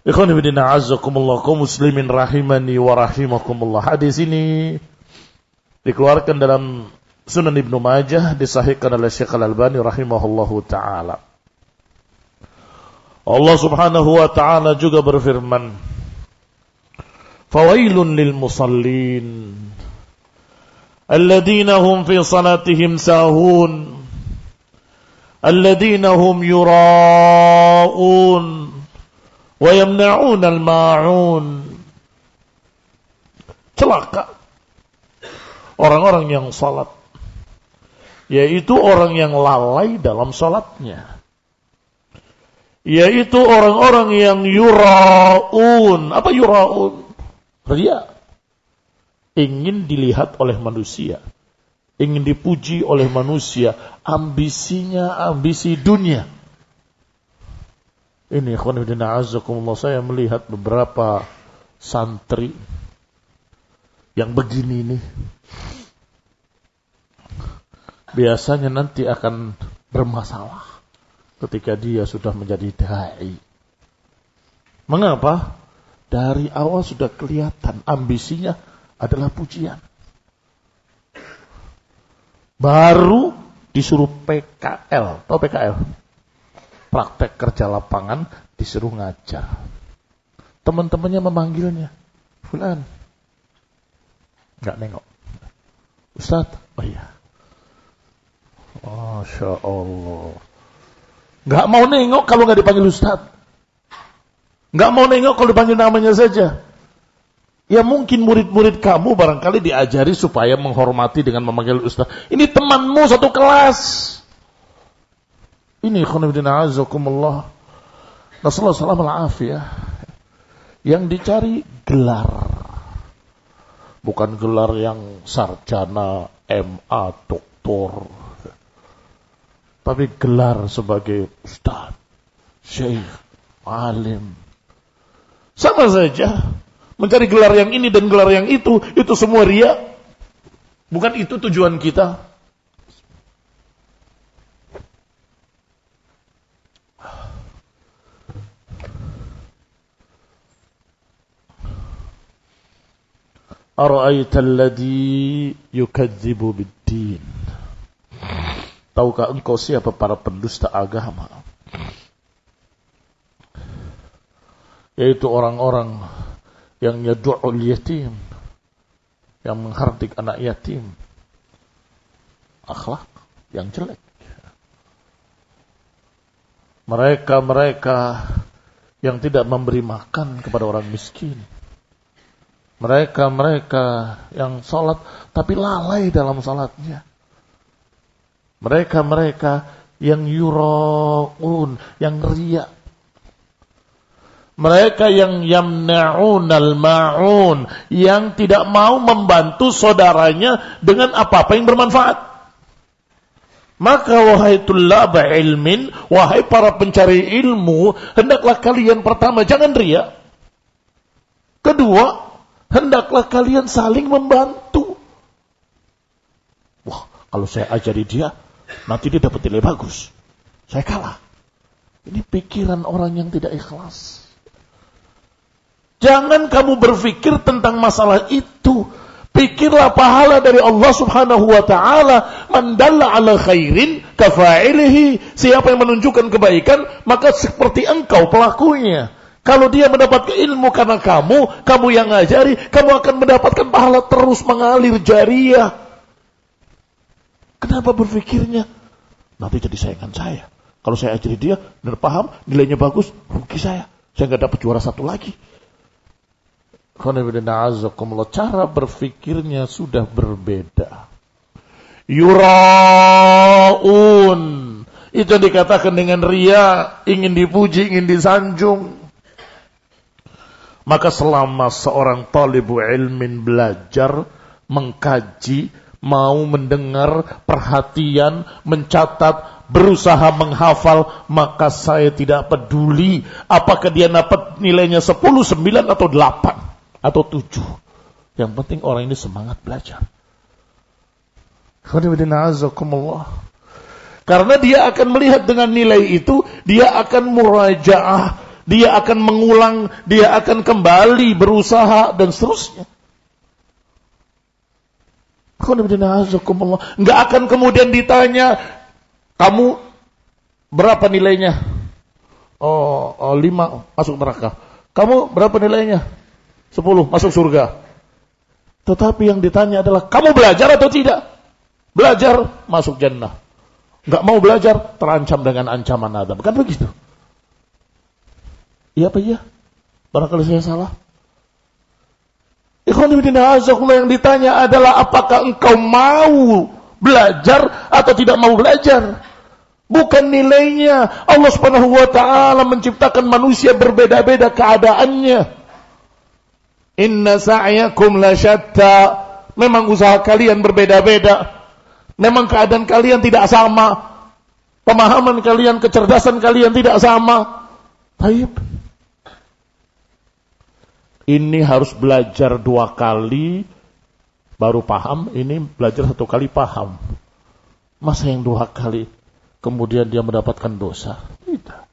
Ikhwan fillah a'azzakumullah, kaum muslimin rahimani wa rahimakumullah. Hadis ini dikeluarkan dalam Sunan Ibnu Majah, disahihkan oleh Syekh Al-Albani rahimahullahu taala. Allah Subhanahu wa taala juga berfirman, fawailun lil musallin الذين هم في صلاتهم ساهون الذين هم يراءون ويمنعون الماعون. Celaka orang-orang yang salat, yaitu orang yang lalai dalam salatnya, yaitu orang-orang yang yuraun. Apa yuraun? Riya. Ingin dilihat oleh manusia, ingin dipuji oleh manusia, ambisinya ambisi dunia. Ini khonibdina azakumullah, saya melihat beberapa santri yang begini nih, biasanya nanti akan bermasalah ketika dia sudah menjadi dai. Mengapa? Dari awal sudah kelihatan ambisinya adalah pujian. Baru disuruh PKL. Tahu PKL? Praktek kerja lapangan, disuruh ngajar. Teman-temannya memanggilnya, Fulan. Enggak nengok. Ustaz? Oh iya. Masya Allah. Enggak mau nengok kalau enggak dipanggil Ustaz. Enggak mau nengok kalau dipanggil namanya saja. Ya mungkin murid-murid kamu barangkali diajari supaya menghormati dengan memanggil ustaz. Ini temanmu satu kelas. Ini khonibdina azakumullah. Nasallahu salam al-afiyah. Yang dicari gelar. Bukan gelar yang sarjana, MA, doktor. Tapi gelar sebagai ustaz, syekh, alim. Sama saja. Mencari gelar yang ini dan gelar yang itu semua riya. Bukan itu tujuan kita. Ara'aita alladhi yukadzibu bid-din. Tahukah engkau siapa para pendusta agama? Yaitu orang-orang yang yad'ul yatim, yang menghardik anak yatim, akhlak yang jelek. Mereka yang tidak memberi makan kepada orang miskin. Mereka yang sholat tapi lalai dalam sholatnya. Mereka yang yura'un, yang riya. Mereka yang yamna'unal ma'un, yang tidak mau membantu saudaranya dengan apa-apa yang bermanfaat. Maka wahai tullaba ilmin, wahai para pencari ilmu, hendaklah kalian pertama jangan riya. Kedua, hendaklah kalian saling membantu. Wah, kalau saya ajari dia, nanti dia dapat nilai bagus. Saya kalah. Ini pikiran orang yang tidak ikhlas. Jangan kamu berpikir tentang masalah itu. Pikirlah pahala dari Allah Subhanahu wa ta'ala. Man dalla ala khairin kafa'ilihi. Siapa yang menunjukkan kebaikan, maka seperti engkau pelakunya. Kalau dia mendapatkan ilmu karena kamu yang ngajari, kamu akan mendapatkan pahala terus mengalir jariah. Kenapa berpikirnya? Nanti jadi saingan saya. Kalau saya ajari dia, benar paham, nilainya bagus, rugi saya. Saya nggak dapat juara satu lagi. Cara berpikirnya sudah berbeda. Yura'un. Itu yang dikatakan dengan riya, ingin dipuji, ingin disanjung. Maka selama seorang talibu ilmin belajar, mengkaji, mau mendengar, perhatian, mencatat, berusaha menghafal, maka saya tidak peduli apakah dia dapat nilainya 10, 9 atau 8 atau 7. Yang penting orang ini semangat belajar. Karena dia akan melihat dengan nilai itu, dia akan murajaah, dia akan mengulang, dia akan kembali berusaha dan seterusnya. Enggak akan kemudian ditanya, kamu berapa nilainya? 5 masuk neraka. Kamu berapa nilainya? 10 masuk surga. Tetapi yang ditanya adalah, kamu belajar atau tidak? Belajar, masuk jannah. Enggak mau belajar, terancam dengan ancaman azab. Bukan begitu? Iya apa iya? Barangkali saya salah. Yang ditanya adalah, apakah engkau mau belajar atau tidak mau belajar? Bukan nilainya. Allah Subhanahu wa ta'ala menciptakan manusia berbeda-beda keadaannya. Inna sa'yakum lasyatta. Memang usaha kalian berbeda-beda. Memang keadaan kalian tidak sama. Pemahaman kalian, kecerdasan kalian tidak sama. Baik. Ini harus belajar 2 kali baru paham. Ini belajar 1 kali paham. Masa yang 2 kali kemudian dia mendapatkan dosa? Tidak.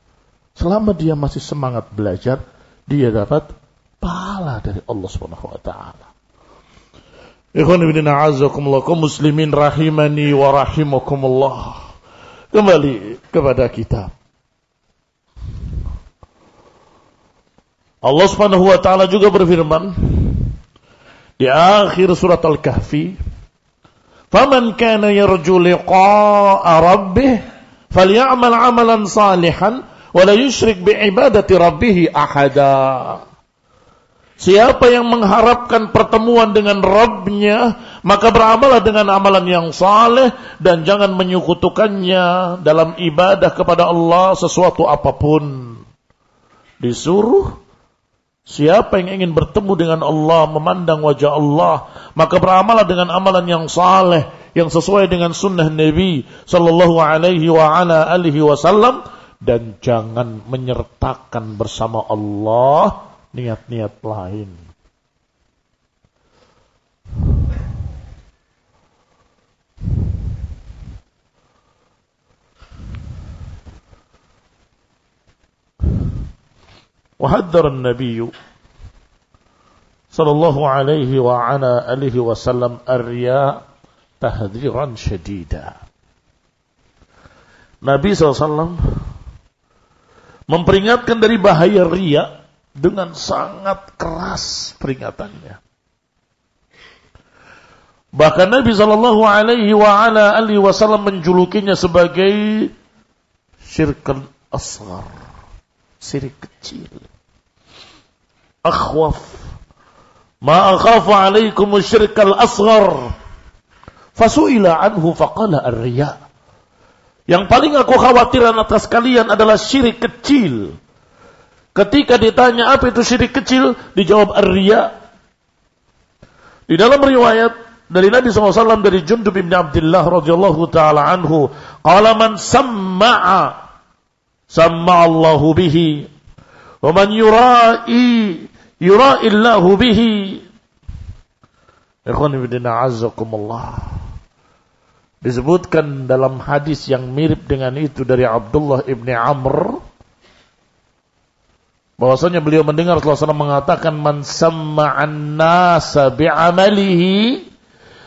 Selama dia masih semangat belajar, dia dapat pahala dari Allah Subhanahu wa taala. Ikhwan fillah a'azzakumullah, kaum muslimin rahimani wa rahimakumullah. Kembali kepada kitab. Allah Subhanahu wa taala juga berfirman di akhir surat Al-Kahfi, "Faman kana yarju liqa'a rabbih falyamal 'amalan salihan wa la yusyrik bi ibadati rabbih ahada." Siapa yang mengharapkan pertemuan dengan Rabb-Nya, maka beramalah dengan amalan yang saleh dan jangan menyekutukannya dalam ibadah kepada Allah sesuatu apapun. Disuruh siapa yang ingin bertemu dengan Allah, memandang wajah Allah, maka beramalah dengan amalan yang saleh, yang sesuai dengan sunnah Nabi sallallahu alaihi wa ala alihi wasallam, dan jangan menyertakan bersama Allah niat-niat lain. وحذر النبي صلى الله عليه وعلى آله وسلم الرياء تحذيرا شديدا. Nabi SAW memperingatkan dari bahaya riya dengan sangat keras peringatannya. Bahkan Nabi sallallahu alaihi wasallam menjulukinya sebagai syirkul asghar, syirik kecil. Akhwaf ma akhafu alaikum syirkal asghar. Fasu'ila anhu faqala ar-riya. Yang paling aku khawatirkan atas kalian adalah syirik kecil. Ketika ditanya apa itu syirik kecil, dijawab ar-riya. Di dalam riwayat dari Nabi SAW dari Jundub bin Abdullah radhiyallahu taala anhu, qala man samma'a Allahu bihi wa man yura'i Allahu bihi. Ikhwan fillah azzakumullah. Disebutkan dalam hadis yang mirip dengan itu dari Abdullah ibni Amr, bahwasanya beliau mendengar Rasulullah SAW mengatakan, man samma'an nasa bi'amalihi,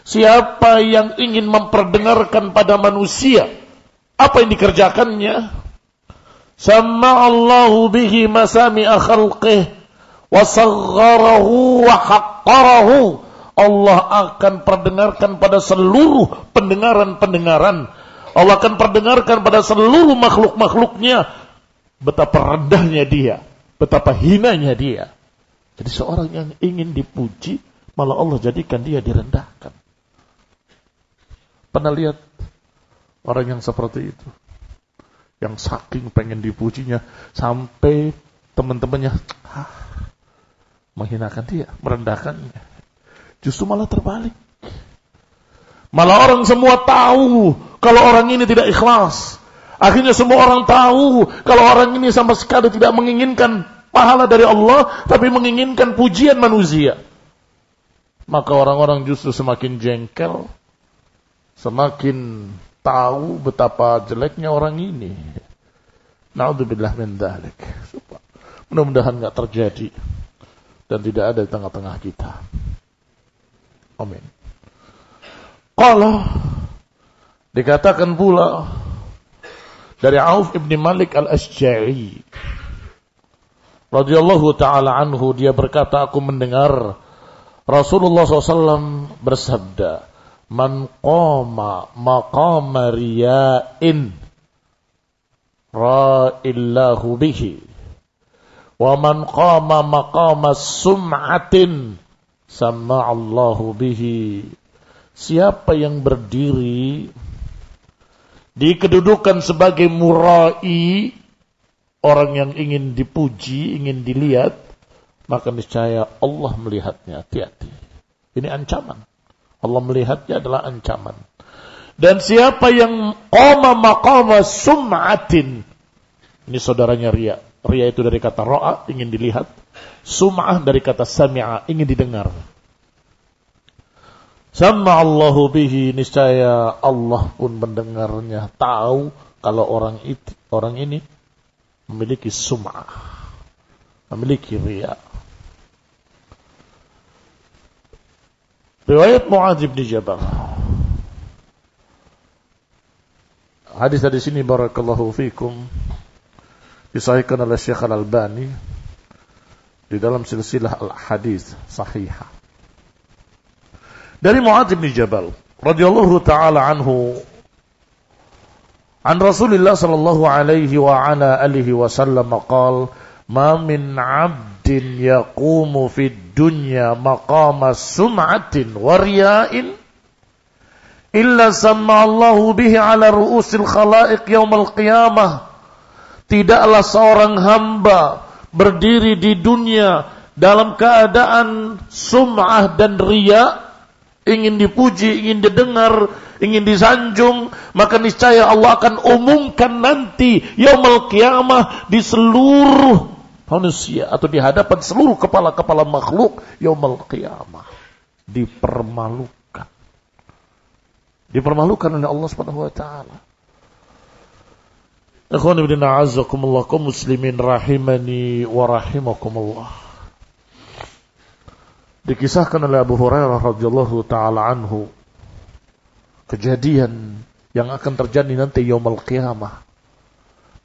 siapa yang ingin memperdengarkan pada manusia apa yang dikerjakannya, samma'allahu bihi masami'a khalqih wa sagharahu wa haqqarahu. Allah akan perdengarkan pada seluruh pendengaran-pendengaran. Allah akan perdengarkan pada seluruh makhluk-makhluknya betapa rendahnya dia, betapa hinanya dia. Jadi seorang yang ingin dipuji, malah Allah jadikan dia direndahkan. Pernah lihat orang yang seperti itu? Yang saking pengen dipujinya, sampai teman-temannya menghinakan dia, merendahkannya. Justru malah terbalik. Malah orang semua tahu kalau orang ini tidak ikhlas. Akhirnya semua orang tahu kalau orang ini sama sekali tidak menginginkan pahala dari Allah, tapi menginginkan pujian manusia. Maka orang-orang justru semakin jengkel, semakin tahu betapa jeleknya orang ini. Na'udzubillah min dzalik. Mudah-mudahan enggak terjadi dan tidak ada di tengah-tengah kita. Amin. Qala, dikatakan pula dari Auf ibn Malik al-Asja'i radhiyallahu ta'ala anhu, dia berkata, aku mendengar Rasulullah SAW bersabda, man qama maqama riya'in ra'illahu bihi wa man qama maqama sum'atin sama'allahu bihi. Siapa yang berdiri di kedudukan sebagai murai, orang yang ingin dipuji, ingin dilihat, maka niscaya Allah melihatnya. Hati-hati. Ini ancaman. Allah melihatnya adalah ancaman. Dan siapa yang qama maqama sum'atin, ini saudaranya riya. Riya itu dari kata ra'a, ingin dilihat. Sum'ah dari kata sami'a, ingin didengar. Sama'allahu bihi, niscaya Allah pun mendengarnya, tahu kalau orang ini memiliki sum'ah, memiliki riya. Riwayat Mu'adz bin Jabal. Hadis-hadis ini barakallahu fikum disahihkan oleh Syekh Al-Albani di dalam silsilah al-hadis sahihah. Dari Mu'adz bin Jabal radhiyallahu taala anhu, an Rasulillah sallallahu alaihi wa ala alihi wasallam qala, ma min 'abdin yaqumu fid dunya maqama sum'atin wa riya'in illa sama'allahu bihi 'ala ru'usil khalaiq yaumal qiyamah. Tidaklah seorang hamba berdiri di dunia dalam keadaan sum'ah dan riya, ingin dipuji, ingin didengar, ingin disanjung, maka niscaya Allah akan umumkan nanti yaumul qiyamah di seluruh manusia atau di hadapan seluruh kepala-kepala makhluk yaumul qiyamah. Dipermalukan oleh Allah Subhanahu wa taala. Ikhwan ibn a'azzakumullah, kaum muslimin rahimani wa rahimakumullah. Dikisahkan oleh Abu Hurairah radhiyallahu taala anhu kejadian yang akan terjadi nanti yaumul qiyamah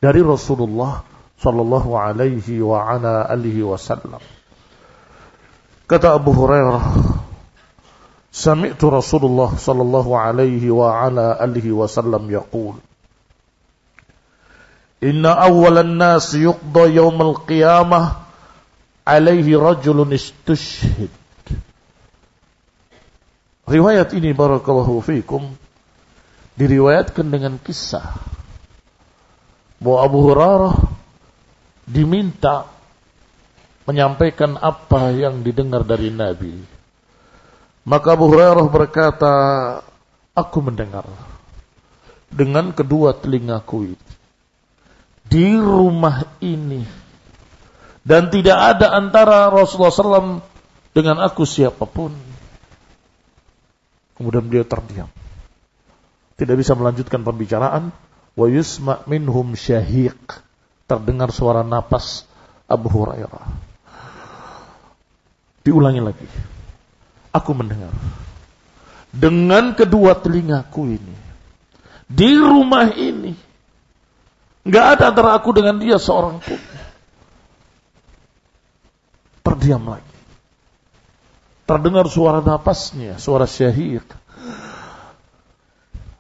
dari Rasulullah sallallahu alaihi wa ala alihi wasallam. Kata Abu Hurairah, Sami'tu Rasulullah sallallahu alaihi wa ala alihi wasallam yaqul Inna awwalan nas yuqda yawmal qiyamah alaihi rajulun istushhid. Riwayat ini barakallahu fikum diriwayatkan dengan kisah bahwa Abu Hurairah diminta menyampaikan apa yang didengar dari Nabi. Maka Abu Hurairah berkata, aku mendengar dengan kedua telingaku itu di rumah ini, dan tidak ada antara Rasulullah SAW dengan aku siapapun. Kemudian beliau terdiam, tidak bisa melanjutkan pembicaraan. Wa yusma' minhum syahiq, terdengar suara napas Abu Hurairah. Diulangi lagi, aku mendengar dengan kedua telingaku ini di rumah ini, nggak ada antara aku dengan dia seorang pun. Terdiam lagi, terdengar suara napasnya, suara syahiq.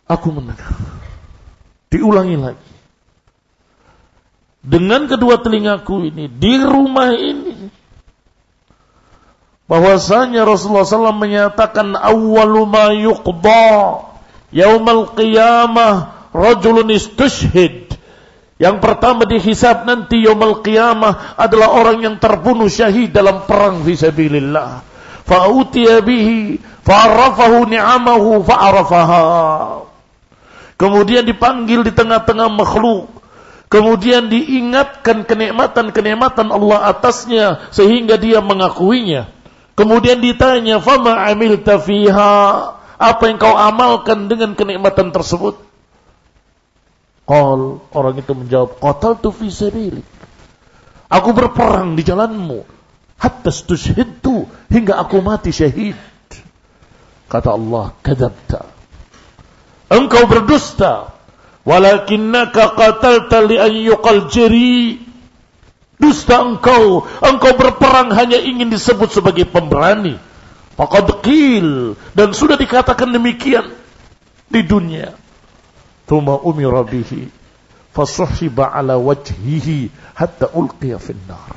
Aku mendengar. Diulangi lagi, dengan kedua telingaku ini di rumah ini, bahwasanya Rasulullah SAW menyatakan awwalu ma yuqda yaumal qiyamah rajulun istushhid. Yang pertama dihisab nanti yaumal qiyamah adalah orang yang terbunuh syahid dalam perang fisabilillah. Fa'utiya bihi fa'arafahu ni'amahu fa'arafaha. Kemudian dipanggil di tengah-tengah makhluk, kemudian diingatkan kenikmatan-kenikmatan Allah atasnya sehingga dia mengakuinya. Kemudian ditanya, fama amilta fiha, apa yang kau amalkan dengan kenikmatan tersebut? Qal, orang itu menjawab, qataltu fi sabilik, aku berperang di jalanmu, hatta stushhidtu, hingga aku mati syahid. Kata Allah, kadzabta, engkau berdusta, walakinnaka qatalta li an yuqal jari. Dusta engkau berperang hanya ingin disebut sebagai pemberani. Faqad qil, dan sudah dikatakan demikian di dunia. Tsumma umira bihi fasuhhiba ala wajhihi hatta ulqiya finnar.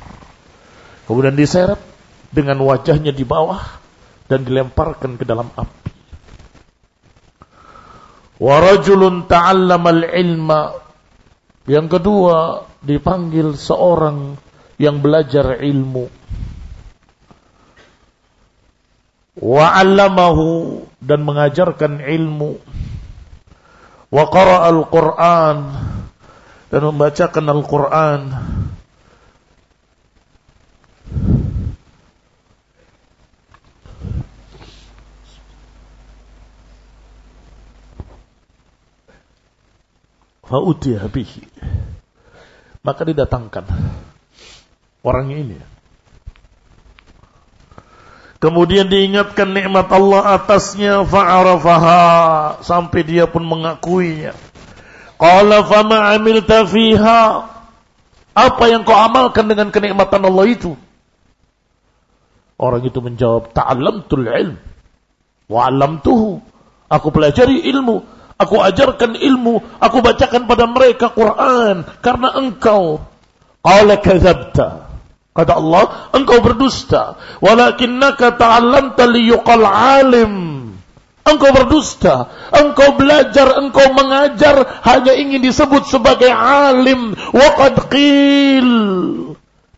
Kemudian diseret dengan wajahnya di bawah dan dilemparkan ke dalam api. Wa rajulun ta'allamal ilma, yang kedua dipanggil seorang yang belajar ilmu. Wa 'allamahu, dan mengajarkan ilmu. Wa qara'al Qur'an, dan membacakan Al-Qur'an. Fa'utiya bihi, maka didatangkan orangnya ini. Kemudian diingatkan nikmat Allah atasnya, fa'arafaha, sampai dia pun mengakuinya. Qala fama amilta fiha, apa yang kau amalkan dengan kenikmatan Allah itu? Orang itu menjawab, ta'allamtul ilm wa 'allamtuhu, aku pelajari ilmu, aku ajarkan ilmu, aku bacakan pada mereka Quran karena engkau. Qala kadzabta, kata Allah, engkau berdusta. Walakinnaka ta'allamta liyuqal alim, engkau berdusta, engkau belajar, engkau mengajar hanya ingin disebut sebagai alim. Waqad qil,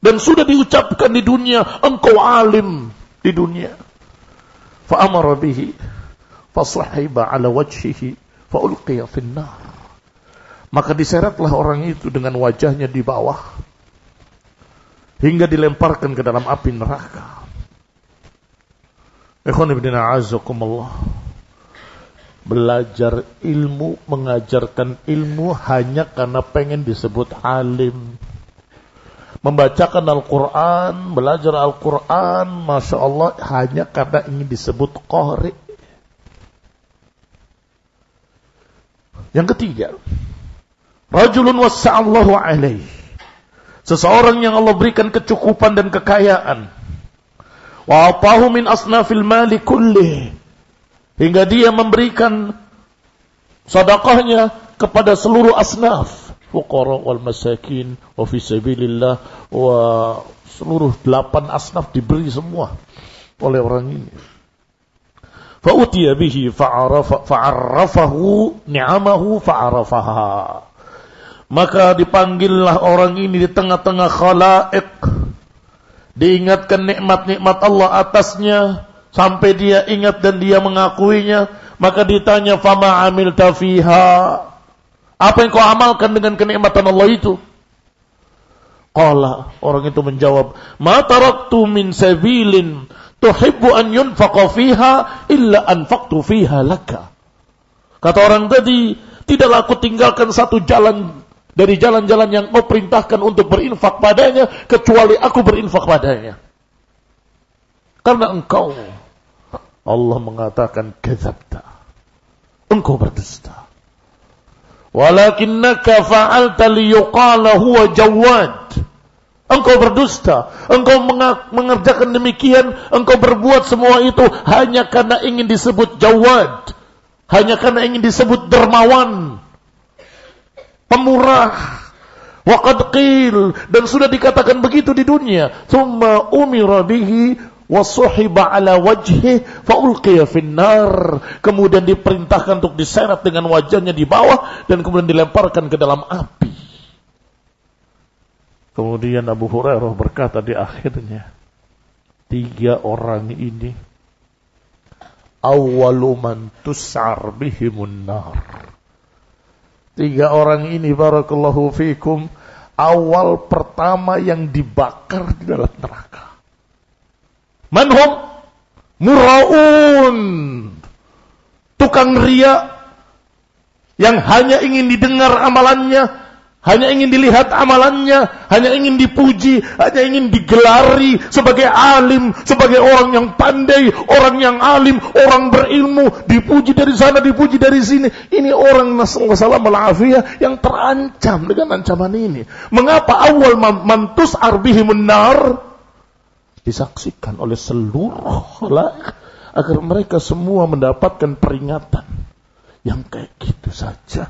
dan sudah diucapkan di dunia engkau alim di dunia. Fa amara bihi fasuhiba ala wajhihi fa'ulqiya finnar, maka diseretlah orang itu dengan wajahnya di bawah hingga dilemparkan ke dalam api neraka. Ikhwan ibn a'azakumullah, belajar ilmu, mengajarkan ilmu hanya karena pengen disebut alim. Membacakan Al-Quran, belajar Al-Quran, Masya Allah, hanya karena ingin disebut qari. Yang ketiga, rajulun wassa'allahu alaih, seseorang yang Allah berikan kecukupan dan kekayaan. Wa atahu min asnafil mali kullih, hingga dia memberikan sedekahnya kepada seluruh asnaf, fuqara wal masakin wa fi sabilillah, wa seluruh 8 asnaf diberi semua oleh orang ini. Fa utiya bihi fa'arrafahu ni'amahu fa'arafaha. Maka dipanggillah orang ini di tengah-tengah khalaik, diingatkan nikmat-nikmat Allah atasnya sampai dia ingat dan dia mengakuinya. Maka ditanya, fama amilta fiha, apa yang kau amalkan dengan kenikmatan Allah itu? Qala, orang itu menjawab, ma taraktu min sabilin tuhibbu an yunfaqa fiha illa anfaqtu fiha laka. Kata orang tadi, tidaklah aku tinggalkan satu jalan dari jalan-jalan yang kau perintahkan untuk berinfak padanya, kecuali aku berinfak padanya. Karena engkau, Allah mengatakan, kadzabta, engkau berdusta. Walakinnaka fa'alta liyuqala huwa jawad. Engkau berdusta, engkau mengerjakan demikian, engkau berbuat semua itu hanya karena ingin disebut jawad, hanya karena ingin disebut dermawan, pemurah. Waqad qil, dan sudah dikatakan begitu di dunia. Tsumma umira bihi wa suhiba ala wajhi fa ulqiya finnar. Kemudian diperintahkan untuk diseret dengan wajahnya di bawah dan kemudian dilemparkan ke dalam api. Kemudian Abu Hurairah berkata di akhirnya, 3 orang ini awwalu man tus'ar bihimun nar. 3 orang ini, barakallahu fikum, awal pertama yang dibakar di dalam neraka. Manhum? Mura'un, tukang riya yang hanya ingin didengar amalannya, hanya ingin dilihat amalannya, hanya ingin dipuji, hanya ingin digelari sebagai alim, sebagai orang yang pandai, orang yang alim, orang berilmu, dipuji dari sana, dipuji dari sini. Ini orang nasallallahu alaihi yang terancam dengan ancaman ini. Mengapa awal mantus arbihimun nar disaksikan oleh seluruh khalaik agar mereka semua mendapatkan peringatan yang kayak gitu saja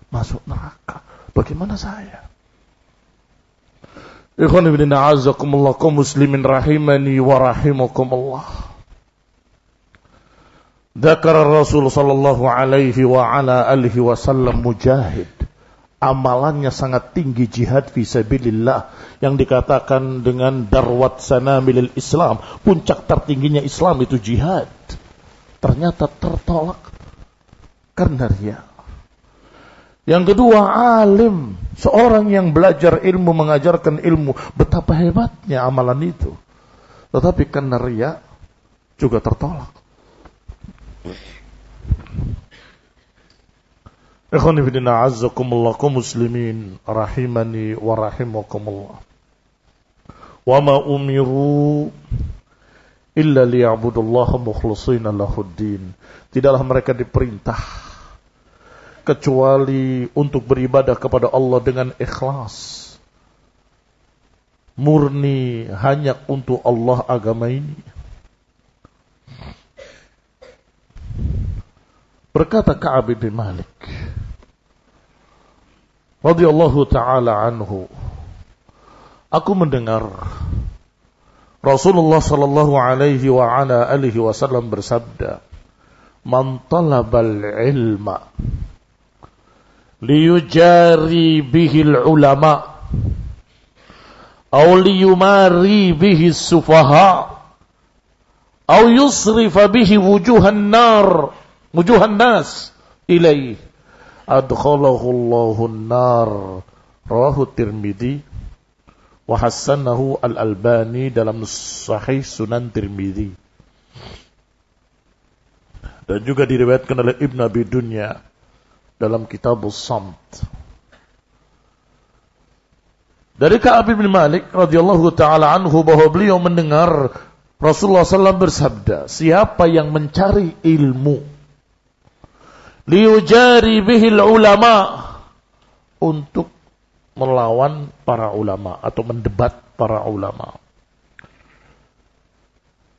masuk neraka? Bagaimana saya? Ikhwan ibn a'azakumullah, kaum muslimin rahimani wa rahimakumullah. Dzakara Rasul sallallahu alaihi wa ala alihi wasallam Mujahid. Amalannya sangat tinggi, jihad fi sabilillah, yang dikatakan dengan darwat sanamilil Islam, puncak tertingginya Islam itu jihad. Ternyata tertolak karena riya. Yang kedua, alim, seorang yang belajar ilmu, mengajarkan ilmu, betapa hebatnya amalan itu. Tetapi karena riya juga tertolak. Ikhwan fillah azzakumullah, kaum muslimin rahimani wa rahimakumullah. Wa ma umiru illa liya'budullaha mukhlishina lahuddin. Tidaklah mereka diperintah kecuali untuk beribadah kepada Allah dengan ikhlas, murni hanya untuk Allah agama ini. Berkata Ka'ab bin Malik radhiyallahu ta'ala anhu, aku mendengar Rasulullah sallallahu alaihi wa ala alihi wasallam bersabda, man talabal ilma liyujari bihil ulama aw liyumari bihi sufaha aw yusrifa bihi wujuhan nas ilaih adkhalahu Allahu an-nar. Rawahu Tirmidzi wa hassanahu Al-Albani dalam Sahih Sunan Tirmidzi, dan juga diriwayatkan oleh Ibn Abi Dunya dalam Kitabus Samt. Dari Ka'ab bin Malik radhiyallahu ta'ala anhu bahwa beliau mendengar Rasulullah SAW bersabda, siapa yang mencari ilmu liyujari bihil ulama, untuk melawan para ulama atau mendebat para ulama,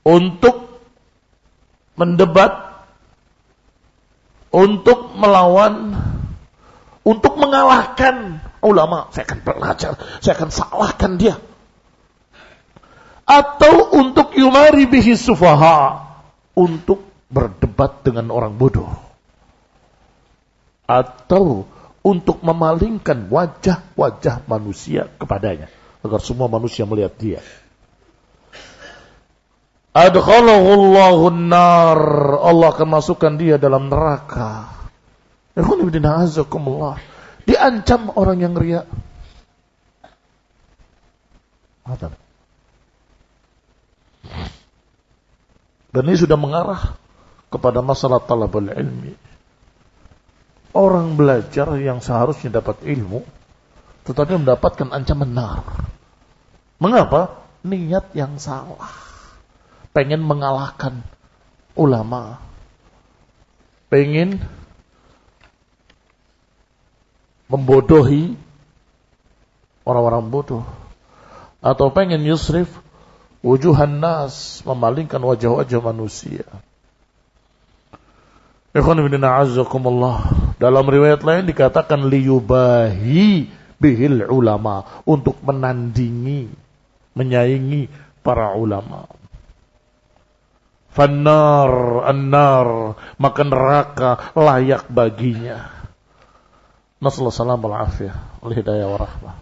untuk mendebat untuk melawan, untuk mengalahkan ulama. Saya akan belajar, saya akan salahkan dia. Atau untuk yumari bihi sufaha, untuk berdebat dengan orang bodoh. Atau untuk memalingkan wajah-wajah manusia kepadanya, agar semua manusia melihat dia. Adkhalahu Allahu an-nar, Allah akan masukkan dia dalam neraka. Diancam orang yang riya. Dan ini sudah mengarah kepada masalah talabul ilmi. Orang belajar yang seharusnya dapat ilmu, tetapi mendapatkan ancaman nar. Mengapa? Niat yang salah. Pengen mengalahkan ulama. Pengen membodohi orang-orang bodoh. Atau pengen yusrif wujuhan nas, memalingkan wajah-wajah manusia. Ikhwan fillah azzakumullah. Dalam riwayat lain dikatakan liyubahi bihil ulama, untuk menandingi, menyaingi para ulama. Fannar, annar, maka neraka layak baginya. Nasallahu salam wal afiyah, wal hidayah wa rahmah.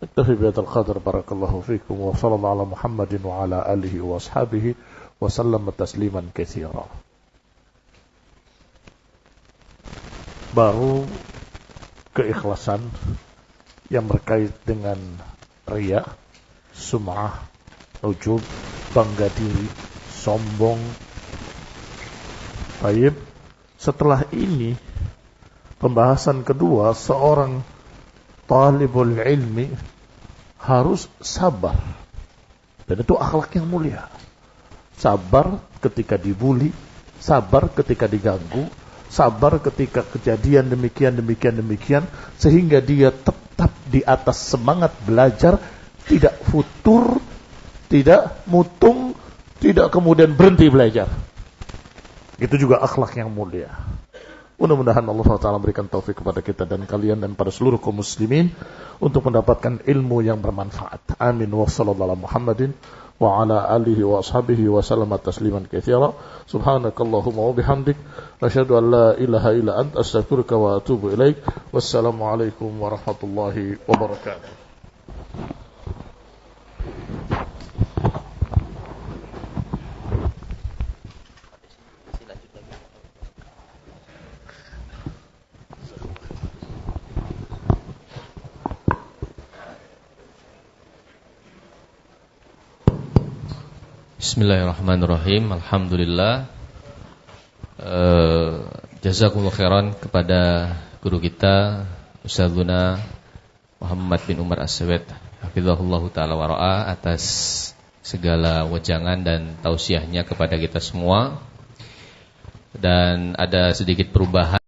Iktafi bihadzal qadar, barakallahu fikum, wa sallallahu ala Muhammadin wa ala alihi wa ashabihi wa sallam tasliman katsira. Baru keikhlasan yang berkait dengan riya, sum'ah, ujub, bangga diri, sombong. Baik, setelah ini pembahasan kedua, seorang talibul ilmi harus sabar. Dan itu akhlak yang mulia. Sabar ketika dibuli, sabar ketika diganggu, sabar ketika kejadian demikian, sehingga dia tetap di atas semangat belajar, tidak futur, tidak mutung, tidak kemudian berhenti belajar. Itu juga akhlak yang mulia. Mudah-mudahan Allah Ta'ala memberikan taufik kepada kita dan kalian dan pada seluruh kaum muslimin untuk mendapatkan ilmu yang bermanfaat. Amin. Wa sallallahu ala Muhammadin wa ala alihi wa ashabihi wa sallama tasliman katsira. Subhanakallahumma wa bihamdik, asyhadu an la ilaha illa anta, astaghfiruka wa atubu ilaik. Wassalamu alaikum warahmatullahi wabarakatuh. Bismillahirrahmanirrahim. Alhamdulillah. Jazakumullah khairan kepada guru kita Ustadzuna Muhammad bin Umar As-Sawed, hafizahullah ta'ala wa ra'a, atas segala wejangan dan tausiahnya kepada kita semua. Dan ada sedikit perubahan